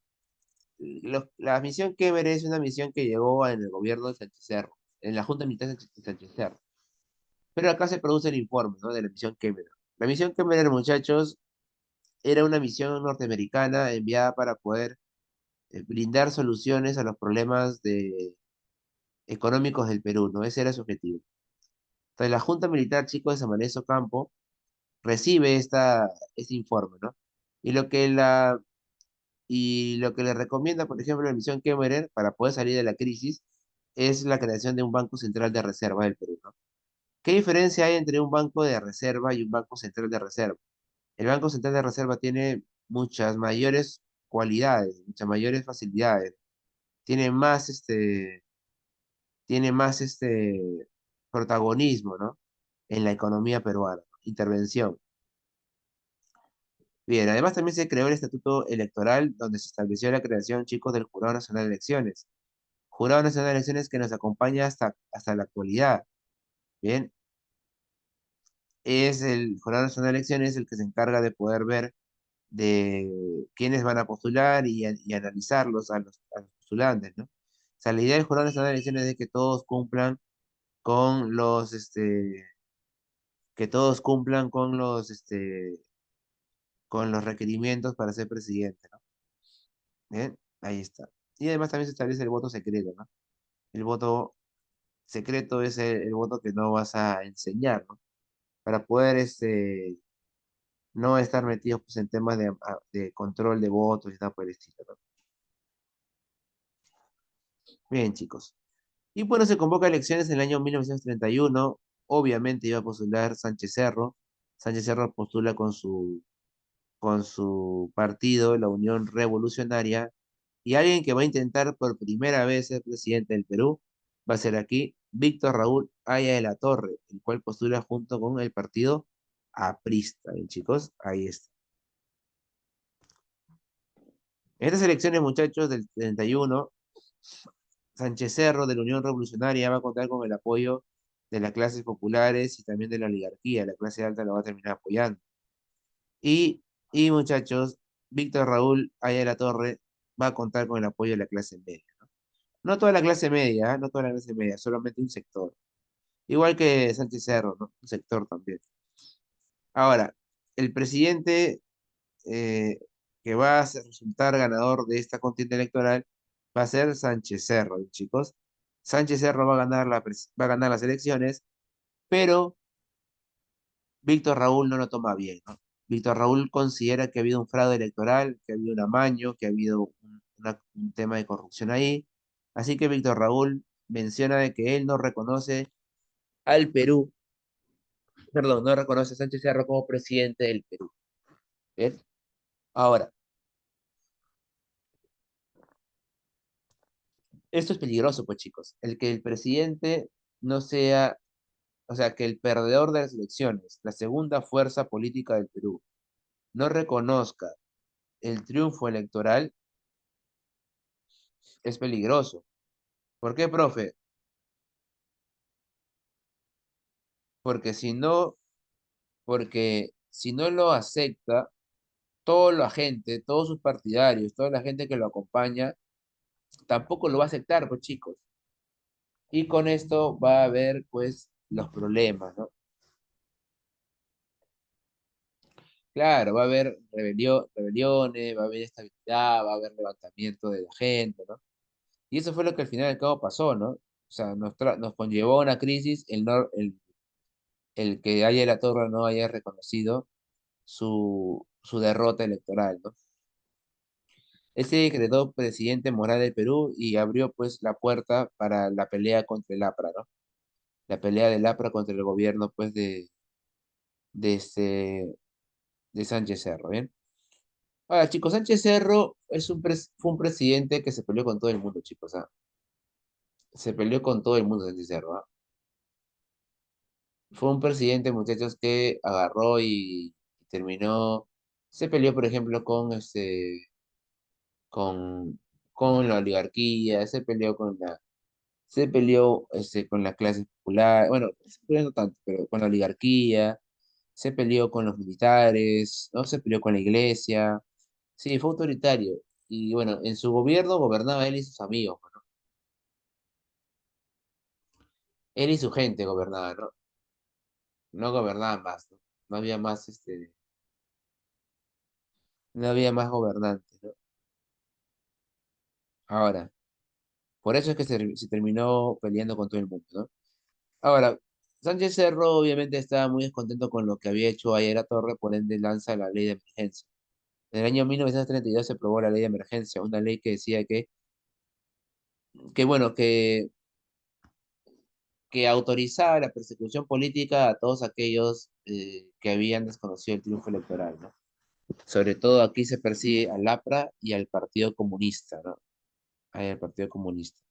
La misión Kemmerer es una misión que llegó en el gobierno de Sánchez Cerro, en la Junta Militar de Sánchez Cerro. Pero acá se produce el informe, ¿no? De la misión Kemmerer. La misión Kemmerer, muchachos, era una misión norteamericana enviada para poder brindar soluciones a los problemas económicos del Perú, ¿no? Ese era su objetivo. Entonces, la Junta Militar, chicos, de Samaneso Campo, recibe este informe, ¿no? Y lo que le recomienda, por ejemplo, la misión Kemmerer para poder salir de la crisis es la creación de un Banco Central de Reserva del Perú, ¿no? ¿Qué diferencia hay entre un banco de reserva y un banco central de reserva? El Banco Central de Reserva tiene muchas mayores cualidades, muchas mayores facilidades, tiene más protagonismo, ¿no? En la economía peruana, intervención. Bien, además también se creó el Estatuto Electoral, donde se estableció la creación, chicos, del Jurado Nacional de Elecciones. Jurado Nacional de Elecciones que nos acompaña hasta la actualidad. Bien, es el Jurado Nacional de Elecciones el que se encarga de poder ver de quiénes van a postular y analizarlos a los postulantes, ¿no? O sea, la idea del Jurado Nacional de Elecciones es de con los, este, que todos cumplan con los requerimientos para ser presidente, ¿no? Bien, ahí está. Y además también se establece el voto secreto, ¿no? El voto secreto es el voto que no vas a enseñar, ¿no? Para poder no estar metidos pues, en temas de control de votos y tal por el estilo, ¿no? Bien, chicos. Y bueno, se convoca elecciones en el año 1931. Obviamente iba a postular Sánchez Cerro. Sánchez Cerro postula con su partido, la Unión Revolucionaria, y alguien que va a intentar por primera vez ser presidente del Perú va a ser aquí Víctor Raúl Haya de la Torre, el cual postula junto con el partido aprista. Bien, chicos, ahí está. En estas elecciones, muchachos, del 31, Sánchez Cerro de la Unión Revolucionaria va a contar con el apoyo de las clases populares y también de la oligarquía. La clase alta lo va a terminar apoyando. Y, y muchachos, Víctor Raúl Haya de la Torre va a contar con el apoyo de la clase media. No toda la clase media, ¿eh? No toda la clase media, solamente un sector. Igual que Sánchez Cerro, ¿no? Un sector también. Ahora, el presidente eh, que va a resultar ganador de esta contienda electoral va a ser Sánchez Cerro, chicos. Sánchez Cerro va a ganar las elecciones, pero Víctor Raúl no lo toma bien, ¿no? Víctor Raúl considera que ha habido un fraude electoral, que ha habido un amaño, que ha habido un tema de corrupción ahí. Así que Víctor Raúl menciona de que él no reconoce al Perú, perdón, no reconoce a Sánchez Cerro como presidente del Perú. ¿Bien? Ahora, esto es peligroso, pues chicos. El que el presidente no sea, o sea, que el perdedor de las elecciones, la segunda fuerza política del Perú, no reconozca el triunfo electoral, es peligroso. ¿Por qué, profe? Porque si no, porque si no lo acepta, toda la gente, todos sus partidarios, toda la gente que lo acompaña, tampoco lo va a aceptar, pues chicos. Y con esto va a haber, pues, los problemas, ¿no? Claro, va a haber rebeliones, va a haber estabilidad, va a haber levantamiento de la gente, ¿no? Y eso fue lo que al final y al cabo pasó, ¿no? O sea, nos conllevó a una crisis el que haya la Torre no haya reconocido su derrota electoral, ¿no? Él se decretó presidente moral del Perú y abrió pues la puerta para la pelea contra el APRA, ¿no? La pelea del APRA contra el gobierno pues de, este, de Sánchez Cerro, ¿bien? Ahora, chicos, Sánchez Cerro fue un presidente que se peleó con todo el mundo, chicos, ¿ah? Se peleó con todo el mundo, Sánchez Cerro, ¿ah? Fue un presidente, muchachos, que agarró y terminó, se peleó, por ejemplo, con, con la oligarquía, se peleó con la clase popular, bueno, se peleó no tanto, pero con la oligarquía, se peleó con los militares, ¿no? Se peleó con la iglesia, sí, fue autoritario. Y bueno, en su gobierno gobernaba él y sus amigos, ¿no? Él y su gente gobernaban, ¿no? No gobernaban más, ¿no? No había más, no había más gobernantes, ¿no? Ahora, por eso es que se terminó peleando con todo el mundo, ¿no? Ahora, Sánchez Cerro obviamente estaba muy descontento con lo que había hecho Ayala Torre, por ende lanza la ley de emergencia. En el año 1932 se aprobó la ley de emergencia, una ley que decía que bueno, que autorizaba la persecución política a todos aquellos que habían desconocido el triunfo electoral, ¿no? Sobre todo aquí se persigue al APRA y al Partido Comunista, ¿no? Al Partido Comunista.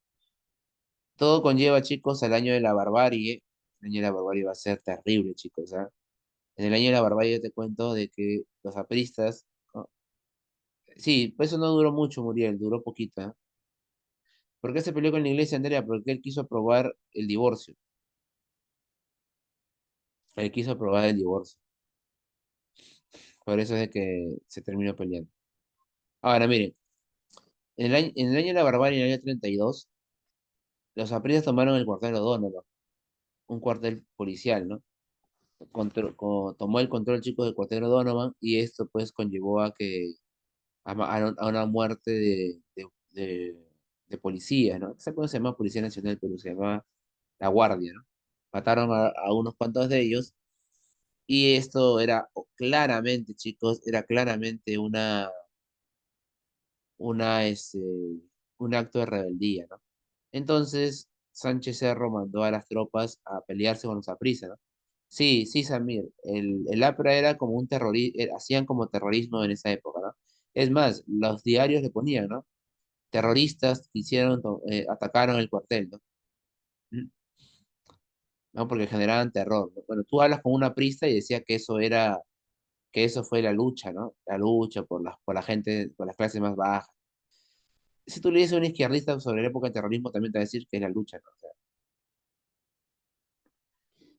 Todo conlleva, chicos, al año de la barbarie. El año de la barbarie va a ser terrible, chicos, ¿ah? En el año de la barbarie te cuento de que los apristas, ¿no? Sí, pues eso no duró mucho, Muriel, duró poquito, ¿ah? ¿Por qué se peleó con la iglesia, Andrea? Porque él quiso aprobar el divorcio. Él quiso aprobar el divorcio. Por eso es de que se terminó peleando. Ahora, miren, en el año de la barbarie, en el año 32, los apristas tomaron el cuartel de O'Donovan, un cuartel policial, ¿no? Tomó el control, chicos, del cuartel de O'Donovan y esto pues conllevó a una muerte de policía, ¿no? ¿Sabes cómo se llama Policía Nacional del Perú? Se llama La Guardia, ¿no? Mataron a unos cuantos de ellos y esto era claramente, chicos, era claramente una, este, un acto de rebeldía, ¿no? Entonces, Sánchez Cerro mandó a las tropas a pelearse con los apristas, ¿no? Sí, sí, Samir, el APRA era como un terrorismo, hacían como terrorismo en esa época, ¿no? Es más, los diarios le ponían, ¿no? Terroristas que atacaron el cuartel, ¿no? ¿Mm? ¿No? Porque generaban terror, ¿no? Bueno, tú hablas con una aprista y decía que eso fue la lucha, ¿no? La lucha por la gente, por las clases más bajas. Si tú le dices a un izquierdista sobre la época del terrorismo, también te va a decir que es la lucha, ¿no? O sea,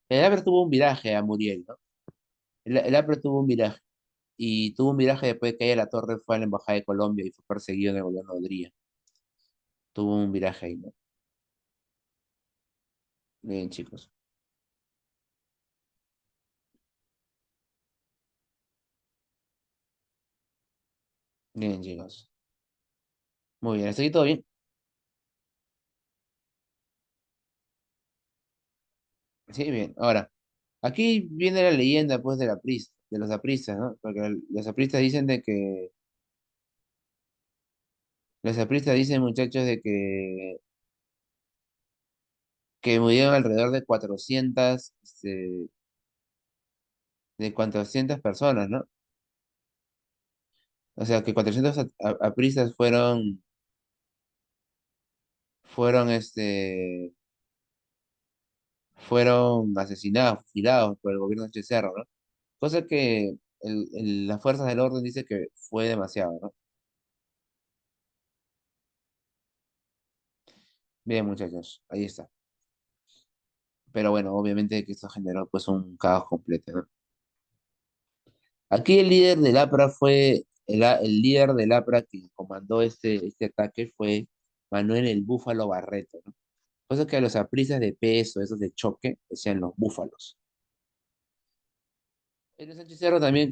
el APRA tuvo un viraje a Muriel, ¿no? El APRA tuvo un viraje. Y tuvo un viraje después de que ella la torre fue a la embajada de Colombia y fue perseguido en el gobierno de Odría. Tuvo un viraje ahí, ¿no? Bien, chicos. Bien, chicos. Muy bien, hasta aquí todo bien. Sí, bien. Ahora, aquí viene la leyenda, pues, de los apristas, ¿no? Porque los apristas dicen los apristas dicen, muchachos, que murieron alrededor de 400, de 400 personas, ¿no? O sea, que 400 apristas fueron, fueron asesinados, fusilados por el gobierno de Cerro, ¿no? Cosa que las fuerzas del orden dice que fue demasiado, ¿no? Bien, muchachos, ahí está. Pero bueno, obviamente que esto generó pues un caos completo, ¿no? Aquí el líder del APRA el líder del APRA que comandó este ataque fue Manuel el Búfalo Barreto, ¿no? Cosa que a los apristas de peso, esos de choque, decían los búfalos. El Sánchez Cerro también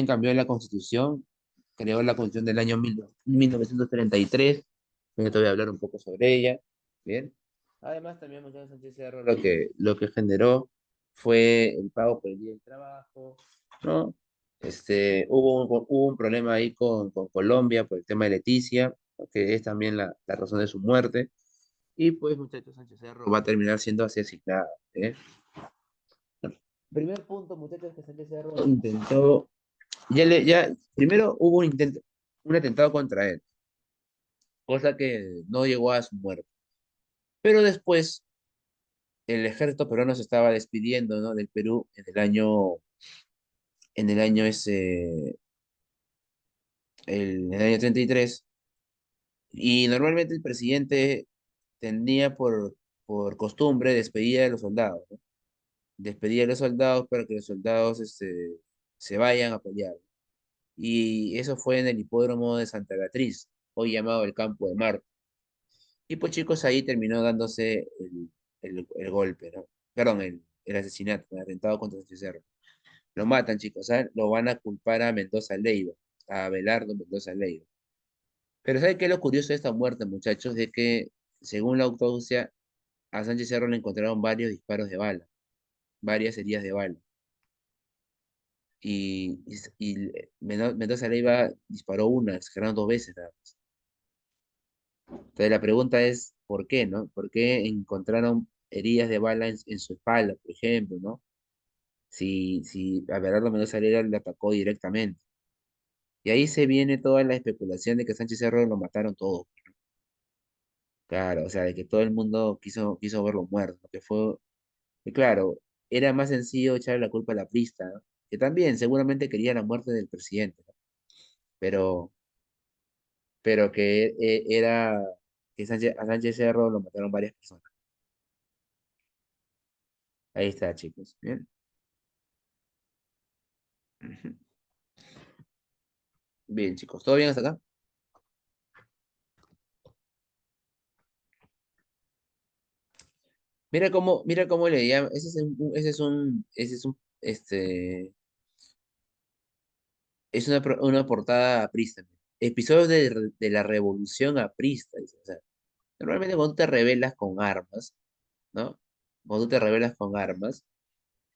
cambió la constitución, creó la constitución del año 1933, que te voy a hablar un poco sobre ella, ¿bien? Además, también Gonzalo Sánchez Cerro lo que generó fue el pago por el día del trabajo, ¿no? Hubo un problema ahí con Colombia por el tema de Leticia, que es también la razón de su muerte. Y pues, muchachos, Sánchez Cerro va a terminar siendo asesinado. ¿Eh? Primer punto, muchachos, que Sánchez Cerro intentó. Primero hubo un atentado contra él, cosa que no llegó a su muerte. Pero después el ejército peruano se estaba despidiendo, ¿no? Del Perú en el año 33. Y normalmente el presidente tenía por costumbre despedir a los soldados, ¿no? Despedir a los soldados para que los soldados se vayan a pelear. Y eso fue en el hipódromo de Santa Beatriz, hoy llamado el Campo de Marte. Y pues chicos, ahí terminó dándose el golpe, ¿no? Perdón, el asesinato, el atentado contra Sánchez Cerro. Lo matan, chicos, ¿sabes? Lo van a culpar a Mendoza Leiva, a Abelardo Mendoza Leiva. Pero ¿sabe qué es lo curioso de esta muerte, muchachos? De que, según la autopsia, a Sánchez Cerro le encontraron varios disparos de bala, varias heridas de bala. Mendoza Leiva disparó una, exageraron dos veces nada más. Entonces la pregunta es, ¿por qué, no? ¿Por qué encontraron heridas de bala en su espalda, por ejemplo, ¿no? Si Abelardo Mendoza Leiva le atacó directamente. Y ahí se viene toda la especulación de que Sánchez Cerro lo mataron todos. Claro, o sea, de que todo el mundo quiso verlo muerto, ¿no? Y claro, era más sencillo echarle la culpa a la prista, ¿no? Que también seguramente quería la muerte del presidente, ¿no? Pero, pero que a Sánchez Cerro lo mataron varias personas. Ahí está, chicos. Bien, ujú. Bien, chicos, ¿todo bien hasta acá? Mira cómo le llama, es una portada aprista. Episodios de la revolución aprista, dice. O sea, normalmente cuando tú te rebelas con armas, ¿no? Cuando tú te rebelas con armas,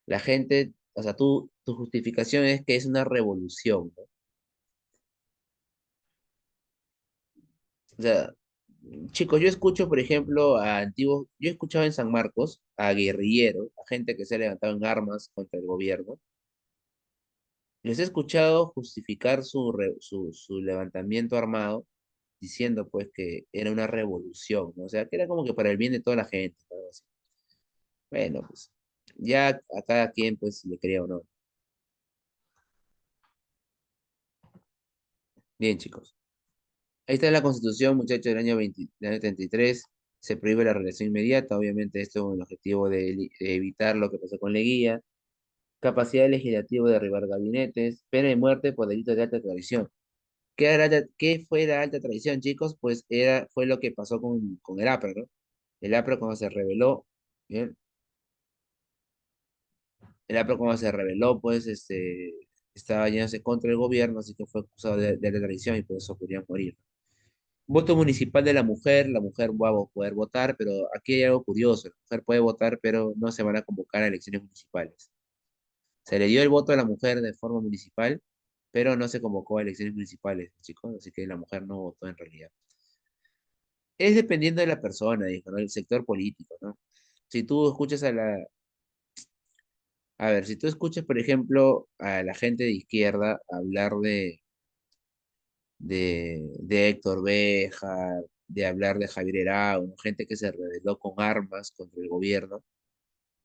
la gente, o sea, tu justificación es que es una revolución, ¿no? O sea, chicos, yo escucho, por ejemplo, yo he escuchado en San Marcos a guerrilleros, a gente que se ha levantado en armas contra el gobierno. Les he escuchado justificar su levantamiento armado diciendo pues que era una revolución, ¿no? O sea, que era como que para el bien de toda la gente, ¿no? Algo así. Bueno, pues ya a cada quien pues le crea o no. Bien, chicos. Ahí está la Constitución, muchachos, del año 33. Se prohíbe la relación inmediata, obviamente esto con el objetivo de evitar lo que pasó con Leguía. Capacidad legislativa de derribar gabinetes. Pena de muerte por delitos de alta traición. ¿Qué fue la alta traición, chicos? Pues fue lo que pasó con el APRA, ¿no? El APRA cuando se rebeló, ¿bien? El APRA cuando se rebeló, pues, estaba yéndose contra el gobierno, así que fue acusado de alta traición y por eso podría morir. Voto municipal de la mujer va a poder votar, pero aquí hay algo curioso, la mujer puede votar, pero no se van a convocar a elecciones municipales. Se le dio el voto a la mujer de forma municipal, pero no se convocó a elecciones municipales, chicos, así que la mujer no votó en realidad. Es dependiendo de la persona, dijo, ¿no? El sector político, ¿no? Si tú escuchas a ver, si tú escuchas, por ejemplo, a la gente de izquierda hablar de Héctor Béjar, de hablar de Javier Herao, gente que se rebeló con armas contra el gobierno,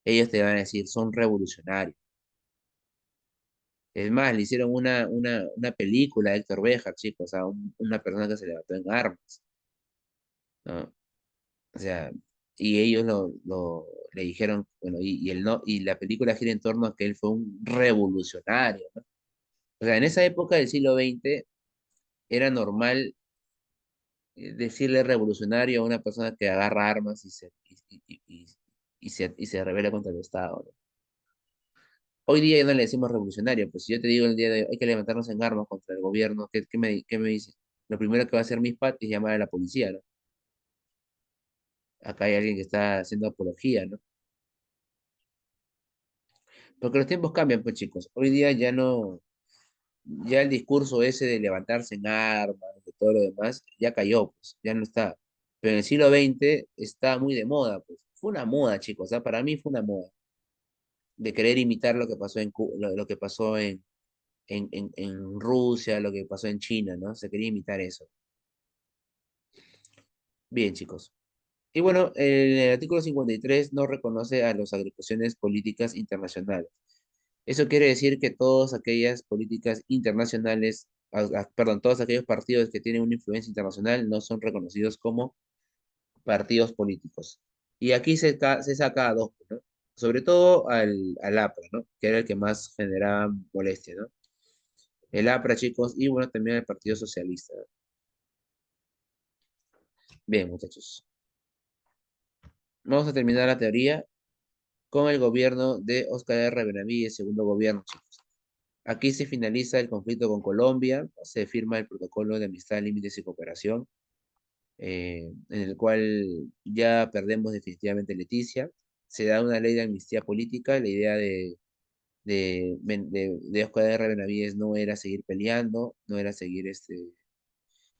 ellos te van a decir, son revolucionarios. Es más, le hicieron una película a Héctor Béjar, chicos, o sea, una persona que se levantó en armas, ¿no? O sea, y ellos le dijeron, bueno, y la película gira en torno a que él fue un revolucionario, ¿no? O sea, en esa época del siglo XX era normal decirle revolucionario a una persona que agarra armas y se revela contra el Estado, ¿no? Hoy día ya no le decimos revolucionario, pues si yo te digo el día de hoy hay que levantarnos en armas contra el gobierno, ¿qué me dices? Lo primero que va a hacer mis patis es llamar a la policía, ¿no? Acá hay alguien que está haciendo apología, ¿no? Porque los tiempos cambian, pues chicos. Hoy día ya no. ya el discurso ese de levantarse en armas, de todo lo demás, ya cayó, pues, ya no está. Pero en el siglo XX está muy de moda, pues. Fue una moda, chicos, o sea, para mí fue una moda de querer imitar lo que pasó lo que pasó en Rusia, lo que pasó en China, ¿no? Se quería imitar eso. Bien, chicos. Y bueno, el artículo 53 no reconoce a las agrupaciones políticas internacionales. Eso quiere decir que todas aquellas políticas internacionales, perdón, todos aquellos partidos que tienen una influencia internacional no son reconocidos como partidos políticos. Y aquí se saca a dos, ¿no? Sobre todo al APRA, ¿no? Que era el que más generaba molestia, ¿no? El APRA, chicos, y bueno, también el Partido Socialista. Bien, muchachos. Vamos a terminar la teoría con el gobierno de Óscar R. Benavides, segundo gobierno, chicos. Aquí se finaliza el conflicto con Colombia, se firma el protocolo de amistad, límites y cooperación, en el cual ya perdemos definitivamente Leticia. Se da una ley de amnistía política, la idea de Óscar R. Benavides no era seguir peleando, no era seguir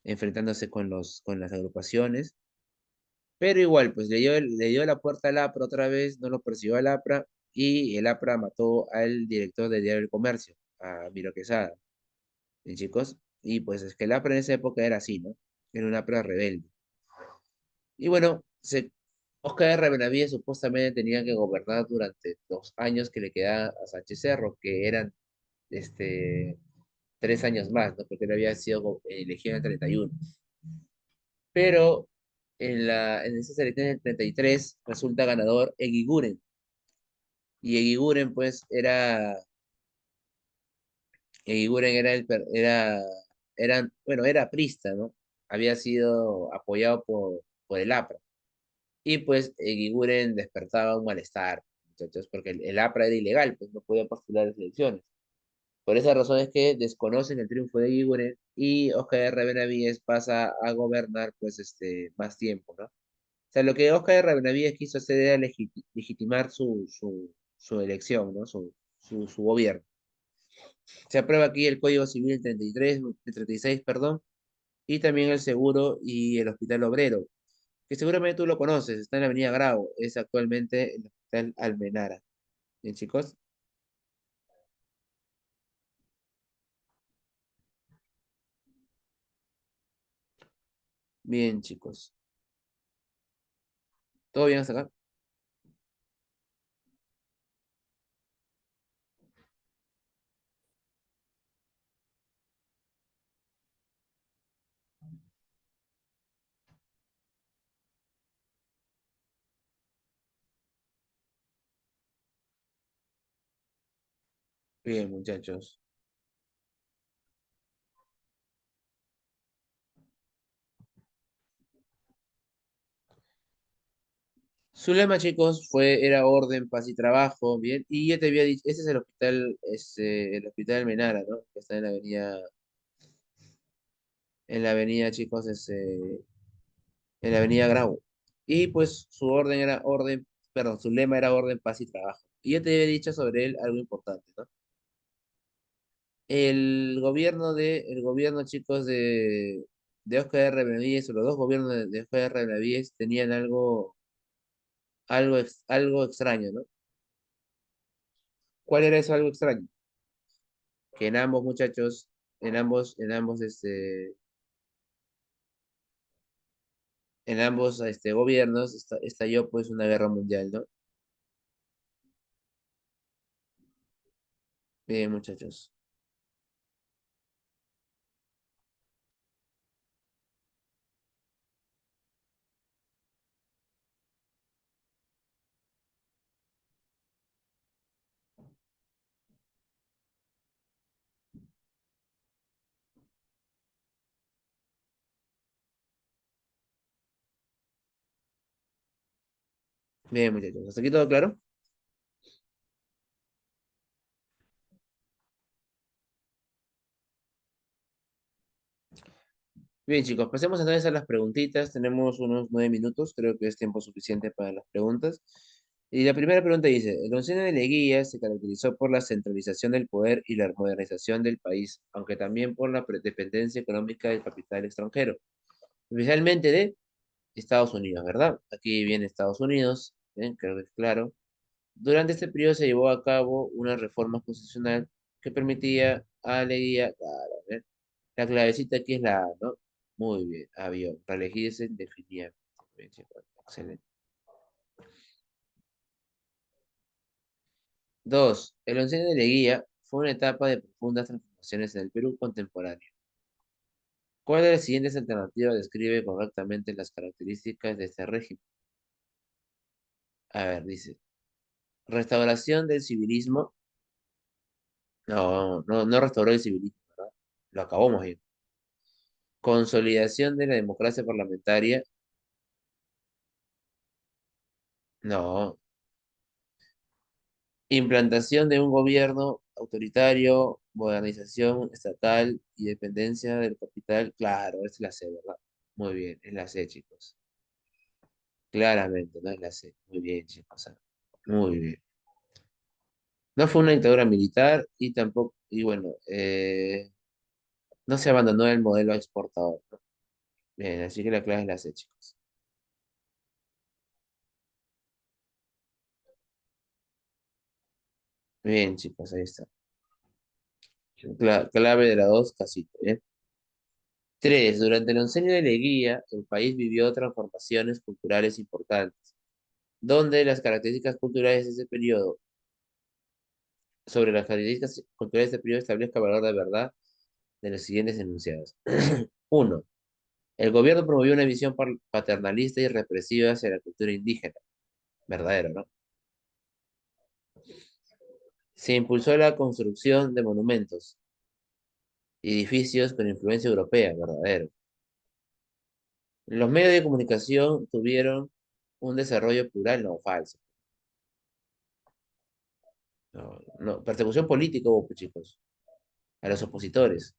enfrentándose con las agrupaciones, pero igual, pues le dio la puerta al APRA otra vez, no lo persiguió al APRA, y el APRA mató al director de Diario del Comercio, a Miro Quesada. Bien, chicos. Y pues es que el APRA en esa época era así, ¿no? Era un APRA rebelde. Y bueno, Óscar R. Benavides supuestamente tenía que gobernar durante 2 años que le quedaban a Sánchez Cerro, que eran este, 3 años más, ¿no? Porque él había sido elegido en el 31. Pero en esas elecciones del 33 resulta ganador Eguiguren. Y Eguiguren, pues, Eguiguren bueno, era aprista, ¿no? Había sido apoyado por el APRA. Y pues Eguiguren despertaba un malestar, muchachos, porque el APRA era ilegal, pues no podía postular las elecciones. Por esa razón es que desconocen el triunfo de Eguiguren y Óscar R. Benavides pasa a gobernar, pues, más tiempo, ¿no? O sea, lo que Óscar R. Benavides quiso hacer era legitimar su elección, ¿no? Su gobierno. Se aprueba aquí el Código Civil del 33, el 36, perdón, y también el seguro y el Hospital Obrero, que seguramente tú lo conoces, está en la Avenida Grau, es actualmente el Hospital Almenara. Bien, chicos. Bien, chicos. ¿Todo bien hasta acá? Bien, muchachos. Su lema, chicos, era orden, paz y trabajo, bien. Y ya te había dicho, ese es el hospital Almenara, ¿no? Que está en la avenida, chicos, en la avenida Grau. Y pues su orden era orden, perdón, su lema era orden, paz y trabajo. Y ya te había dicho sobre él algo importante, ¿no? El gobierno, chicos, de Óscar R. Benavides, o los dos gobiernos de Óscar R. Benavides tenían algo extraño, ¿no? ¿Cuál era eso algo extraño? Que en ambos muchachos, en ambos gobiernos estalló pues una guerra mundial, ¿no? Bien, muchachos. Bien, muchachos. ¿Hasta aquí todo claro? Bien, chicos, pasemos entonces a las preguntitas. Tenemos unos 9 minutos, creo que es tiempo suficiente para las preguntas. Y la primera pregunta dice, el oncenio de Leguía se caracterizó por la centralización del poder y la modernización del país, aunque también por la dependencia económica del capital extranjero, especialmente de Estados Unidos, ¿verdad? Aquí viene Estados Unidos, ¿ven? Creo que es claro. Durante este periodo se llevó a cabo una reforma constitucional que permitía a Leguía, claro, ¿ven? La clavecita aquí es la A, ¿no? Muy bien, avión, reelegirse indefinidamente. Bien, chicos, excelente. Dos, el oncenio de Leguía fue una etapa de profundas transformaciones en el Perú contemporáneo. ¿Cuál de las siguientes alternativas describe correctamente las características de este régimen? A ver, dice, restauración del civilismo. No, no, no restauró el civilismo, ¿verdad? Lo acabó más bien. Consolidación de la democracia parlamentaria. No. Implantación de un gobierno autoritario, modernización estatal y dependencia del capital. Claro, esa es la C, ¿verdad? Muy bien, es la C, chicos. Claramente, no es la C. Muy bien, chicos. Muy bien. No fue una dictadura militar y tampoco, y bueno, no se abandonó el modelo exportador, ¿no? Bien, así que la clave es la C, chicos. Bien, chicos, ahí está. Clave de la 2, casito, ¿bien? 3. Durante el oncenio de Leguía, el país vivió transformaciones culturales importantes, donde las características culturales de ese periodo, sobre las características culturales de este periodo establezca valor de verdad de los siguientes enunciados. Uno, el gobierno promovió una visión paternalista y represiva hacia la cultura indígena. Verdadero, ¿no? Se impulsó la construcción de monumentos y edificios con influencia europea. Verdadero. Los medios de comunicación tuvieron un desarrollo plural. No, falso. No, no. Persecución política hubo, pues, chicos, a los opositores.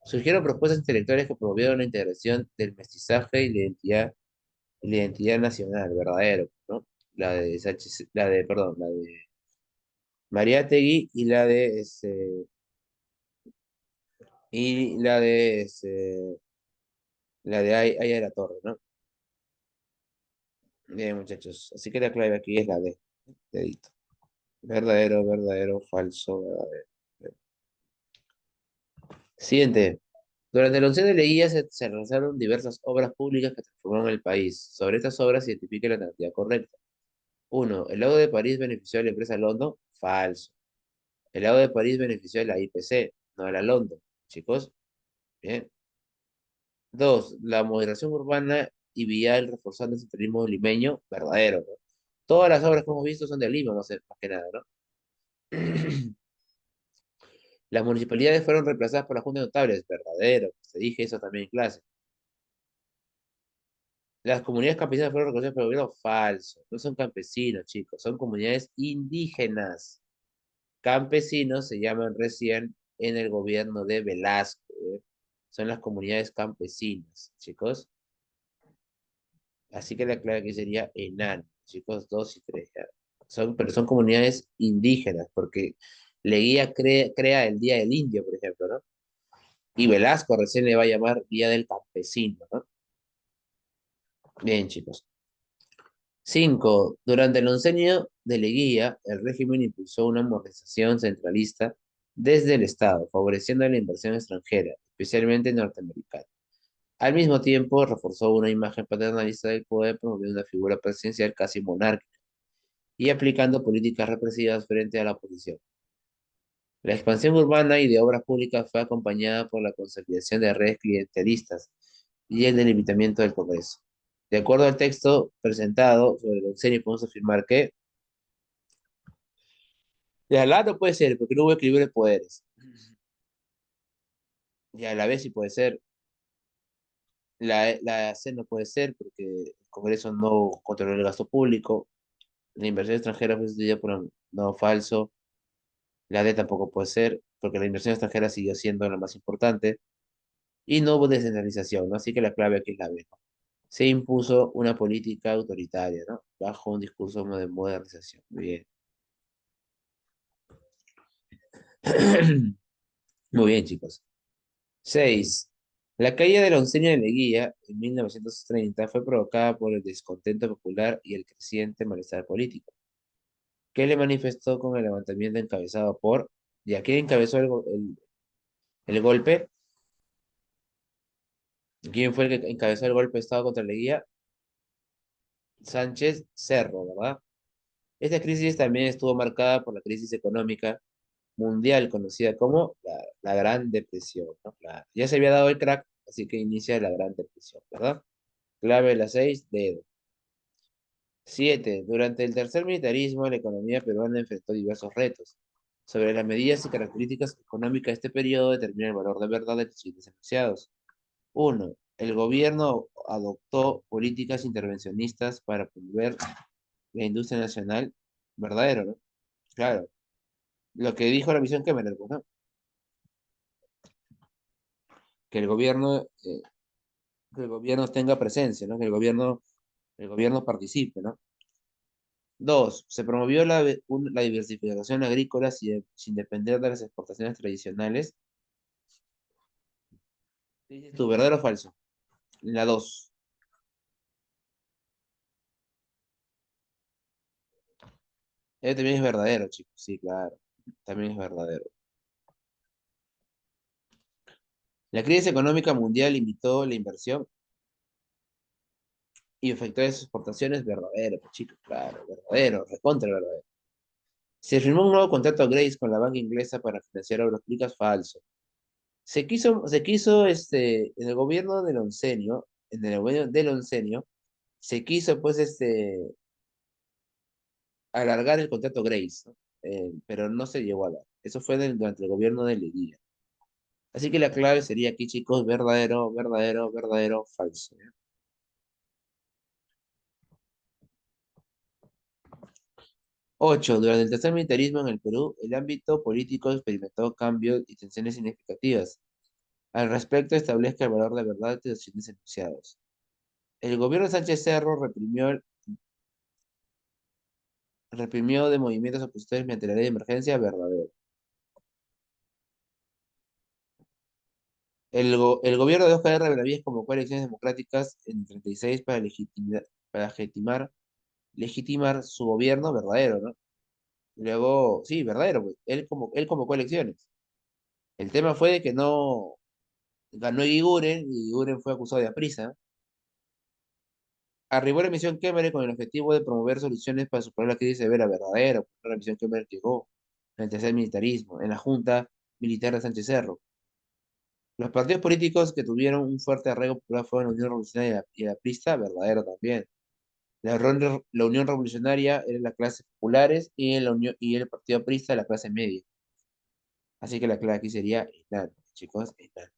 Surgieron propuestas intelectuales que promovieron la integración del mestizaje y la identidad nacional. Verdadero, ¿no? Perdón, la de Mariátegui y la de Aya de la Torre, ¿no? Bien, muchachos. Así que la clave aquí es la D. Dedito. Verdadero, verdadero, falso, verdadero. Siguiente. Durante el once de Leguía se realizaron diversas obras públicas que transformaron el país. Sobre estas obras se identifica la alternativa correcta. Uno, el lago de París benefició a la empresa London. Falso. El lago de París benefició a la IPC, no a la London. Chicos, bien. Dos, la moderación urbana y vial reforzando el centralismo limeño. Verdadero, ¿no? Todas las obras que hemos visto son de Lima, más que nada, ¿no? Las municipalidades fueron reemplazadas por la Junta de Notables. Verdadero. Se dije eso también en clase. Las comunidades campesinas fueron reconocidas por el gobierno. Falso. No son campesinos, chicos. Son comunidades indígenas. Campesinos se llaman recién en el gobierno de Velasco. ¿Eh? Son las comunidades campesinas, chicos. Así que la clave aquí sería enano, chicos, 2 y 3. Ya. Pero son comunidades indígenas, porque Leguía crea el Día del Indio, por ejemplo, ¿no? Y Velasco recién le va a llamar Día del Campesino, ¿no? Bien, chicos. 5. Durante el oncenio de Leguía, el régimen impulsó una modernización centralista desde el Estado, favoreciendo la inversión extranjera, especialmente norteamericana. Al mismo tiempo, reforzó una imagen paternalista del poder, promoviendo una figura presidencial casi monárquica y aplicando políticas represivas frente a la oposición. La expansión urbana y de obras públicas fue acompañada por la consolidación de redes clientelistas y el delimitamiento del Congreso. De acuerdo al texto presentado sobre el oncenio, podemos afirmar que de al lado puede ser, porque no hubo equilibrio de poderes. Y a la vez sí puede ser. La C no puede ser, porque el Congreso no controló el gasto público. La inversión extranjera fue sustituida por un no falso. La D tampoco puede ser, porque la inversión extranjera siguió siendo la más importante. Y no hubo descentralización, ¿no? Así que la clave aquí es la B, ¿no? Se impuso una política autoritaria, ¿no? Bajo un discurso de modernización. Muy bien. Muy bien, chicos. 6. La caída de la onceña de Leguía en 1930 fue provocada por el descontento popular y el creciente malestar político, que le manifestó con el levantamiento encabezado por... ¿Y a quién encabezó el golpe? ¿Quién fue el que encabezó el golpe de Estado contra Leguía? Sánchez Cerro, ¿verdad? Esta crisis también estuvo marcada por la crisis económica mundial conocida como la Gran Depresión, ¿no? Ya se había dado el crack, así que inicia la Gran Depresión, ¿verdad? Clave de la 6, dedo. 7. Durante el tercer militarismo, la economía peruana enfrentó diversos retos. Sobre las medidas y características económicas de este periodo determina el valor de verdad de los siguientes enunciados. 1. El gobierno adoptó políticas intervencionistas para promover la industria nacional. Verdadero, ¿no? Claro. Lo que dijo la misión Cameron, pues, ¿no? Que el gobierno tenga presencia, ¿no? Que el gobierno participe, ¿no? 2. Se promovió la diversificación agrícola sin depender de las exportaciones tradicionales. ¿Dices tu verdadero o falso? La 2. También es verdadero, chicos. Sí, claro. También es verdadero. La crisis económica mundial limitó la inversión y afectó las exportaciones. Verdadero, pues, chicos. Claro, verdadero. Recontra verdadero. Se firmó un nuevo contrato Grace con la banca inglesa para financiar obras públicas. Falso. En el gobierno del oncenio, se quiso, pues, alargar el contrato Grace, ¿no? Pero no se llegó a dar. Eso fue durante el gobierno de Leguía. Así que la clave sería aquí, chicos, verdadero, verdadero, verdadero, falso, ¿ya? 8. Durante el tercer militarismo en el Perú, el ámbito político experimentó cambios y tensiones significativas. Al respecto, establezca el valor de verdad de los siguientes enunciados. El gobierno de Sánchez Cerro reprimió de movimientos opositores mediante la ley de emergencia. Verdadero. El gobierno de Oscar R. Benavides convocó elecciones democráticas en el 36 para legitimar su gobierno. Verdadero, ¿no? Luego, sí, verdadero, pues. Él convocó elecciones. El tema fue de que no ganó Iguren y Iguren fue acusado de aprisa. Arribó la misión Kemmerer con el objetivo de promover soluciones para superar la crisis severa. Verdadero, pues, la misión Kemmerer llegó en el tercer militarismo, en la Junta Militar de Sánchez Cerro. Los partidos políticos que tuvieron un fuerte arraigo popular fueron la Unión Revolucionaria y la Aprista. Verdadero también. La Unión Revolucionaria era las clases populares y el Partido Aprista la clase media. Así que la clave aquí sería enano, chicos, enano.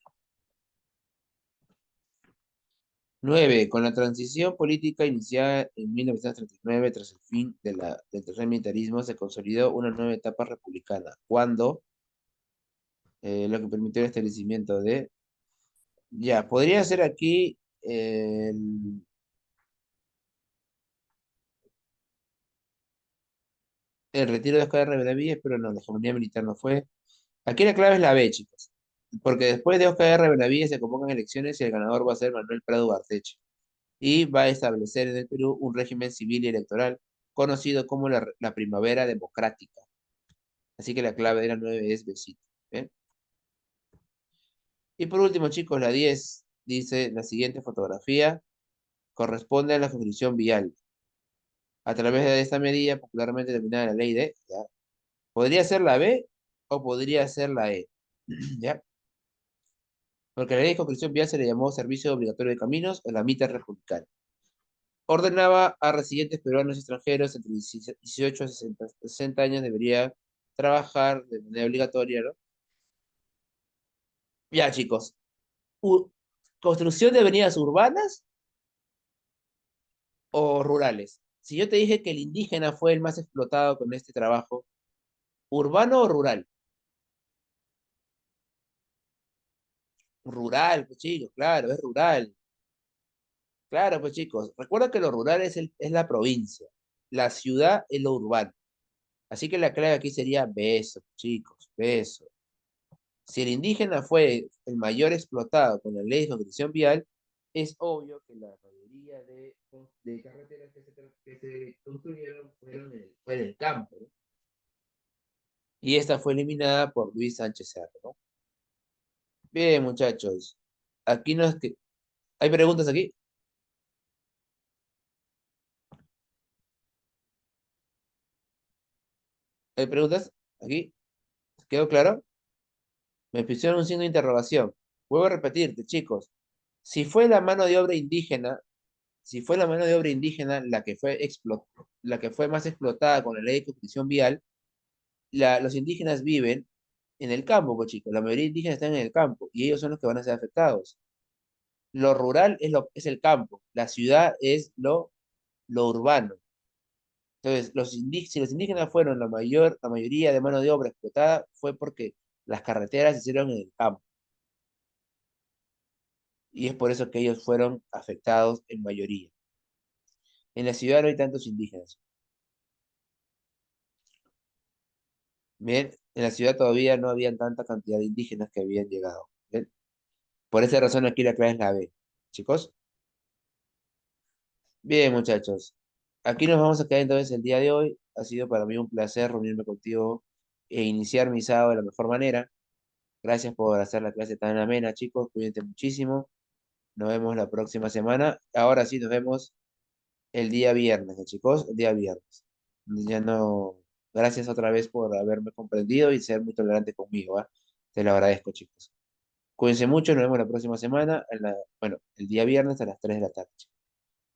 9. Con la transición política iniciada en 1939, tras el fin del tercer militarismo, se consolidó una nueva etapa republicana, cuando lo que permitió el establecimiento de... Ya, podría ser aquí el retiro de Oscar R. Benavides, pero no, la hegemonía militar no fue. Aquí la clave es la B, chicos. Porque después de Oscar R. Benavides se convocan elecciones y el ganador va a ser Manuel Prado Barteche. Y va a establecer en el Perú un régimen civil y electoral conocido como la Primavera Democrática. Así que la clave de la 9 es besito. ¿Bien? Y por último, chicos, la 10 dice, la siguiente fotografía corresponde a la condición vial. A través de esta medida, popularmente denominada la ley de, ¿ya? Podría ser la B o podría ser la E. ¿Ya? Porque la ley de concreción vial se le llamó Servicio Obligatorio de Caminos o la MITA republicana. Ordenaba a residentes peruanos y extranjeros entre 18 a 60 años debería trabajar de manera obligatoria, ¿no? Ya, chicos. U- ¿Construcción de avenidas urbanas o rurales? Si yo te dije que el indígena fue el más explotado con este trabajo, ¿urbano o rural? Rural, pues chicos, claro, es rural. Claro, pues chicos, recuerda que lo rural es la provincia, la ciudad es lo urbano. Así que la clave aquí sería beso, chicos, beso. Si el indígena fue el mayor explotado con la ley de condición vial, es obvio que la mayoría de carreteras que se construyeron fue en el campo, ¿no? Y esta fue eliminada por Luis Sánchez Cerro, ¿no? Bien, muchachos. Aquí no es que... ¿Hay preguntas aquí? ¿Hay preguntas? ¿Aquí? ¿Quedó claro? Me pusieron un signo de interrogación. Vuelvo a repetirte, chicos. Si fue la mano de obra indígena, si fue la mano de obra indígena la que fue más explotada con la ley de constitución vial, los indígenas viven en el campo, pues chicos. La mayoría de indígenas están en el campo y ellos son los que van a ser afectados. Lo rural es el campo, la ciudad es lo urbano. Entonces, si los indígenas fueron la mayoría de mano de obra explotada, fue porque las carreteras se hicieron en el campo. Y es por eso que ellos fueron afectados en mayoría. En la ciudad no hay tantos indígenas. Bien, en la ciudad todavía no habían tanta cantidad de indígenas que habían llegado. Bien, por esa razón aquí la clave es la B. Chicos, bien muchachos, aquí nos vamos a quedar entonces el día de hoy. Ha sido para mí un placer reunirme contigo e iniciar mi sábado de la mejor manera. Gracias por hacer la clase tan amena, chicos. Cuídense muchísimo. Nos vemos la próxima semana. Ahora sí, nos vemos el día viernes, chicos, el día viernes. Ya no. Gracias otra vez por haberme comprendido y ser muy tolerante conmigo, ¿va? Te lo agradezco, chicos. Cuídense mucho, nos vemos la próxima semana, bueno, el día viernes a las 3 de la tarde.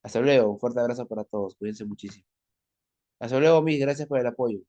Hasta luego, un fuerte abrazo para todos, cuídense muchísimo. Hasta luego, mis, gracias por el apoyo.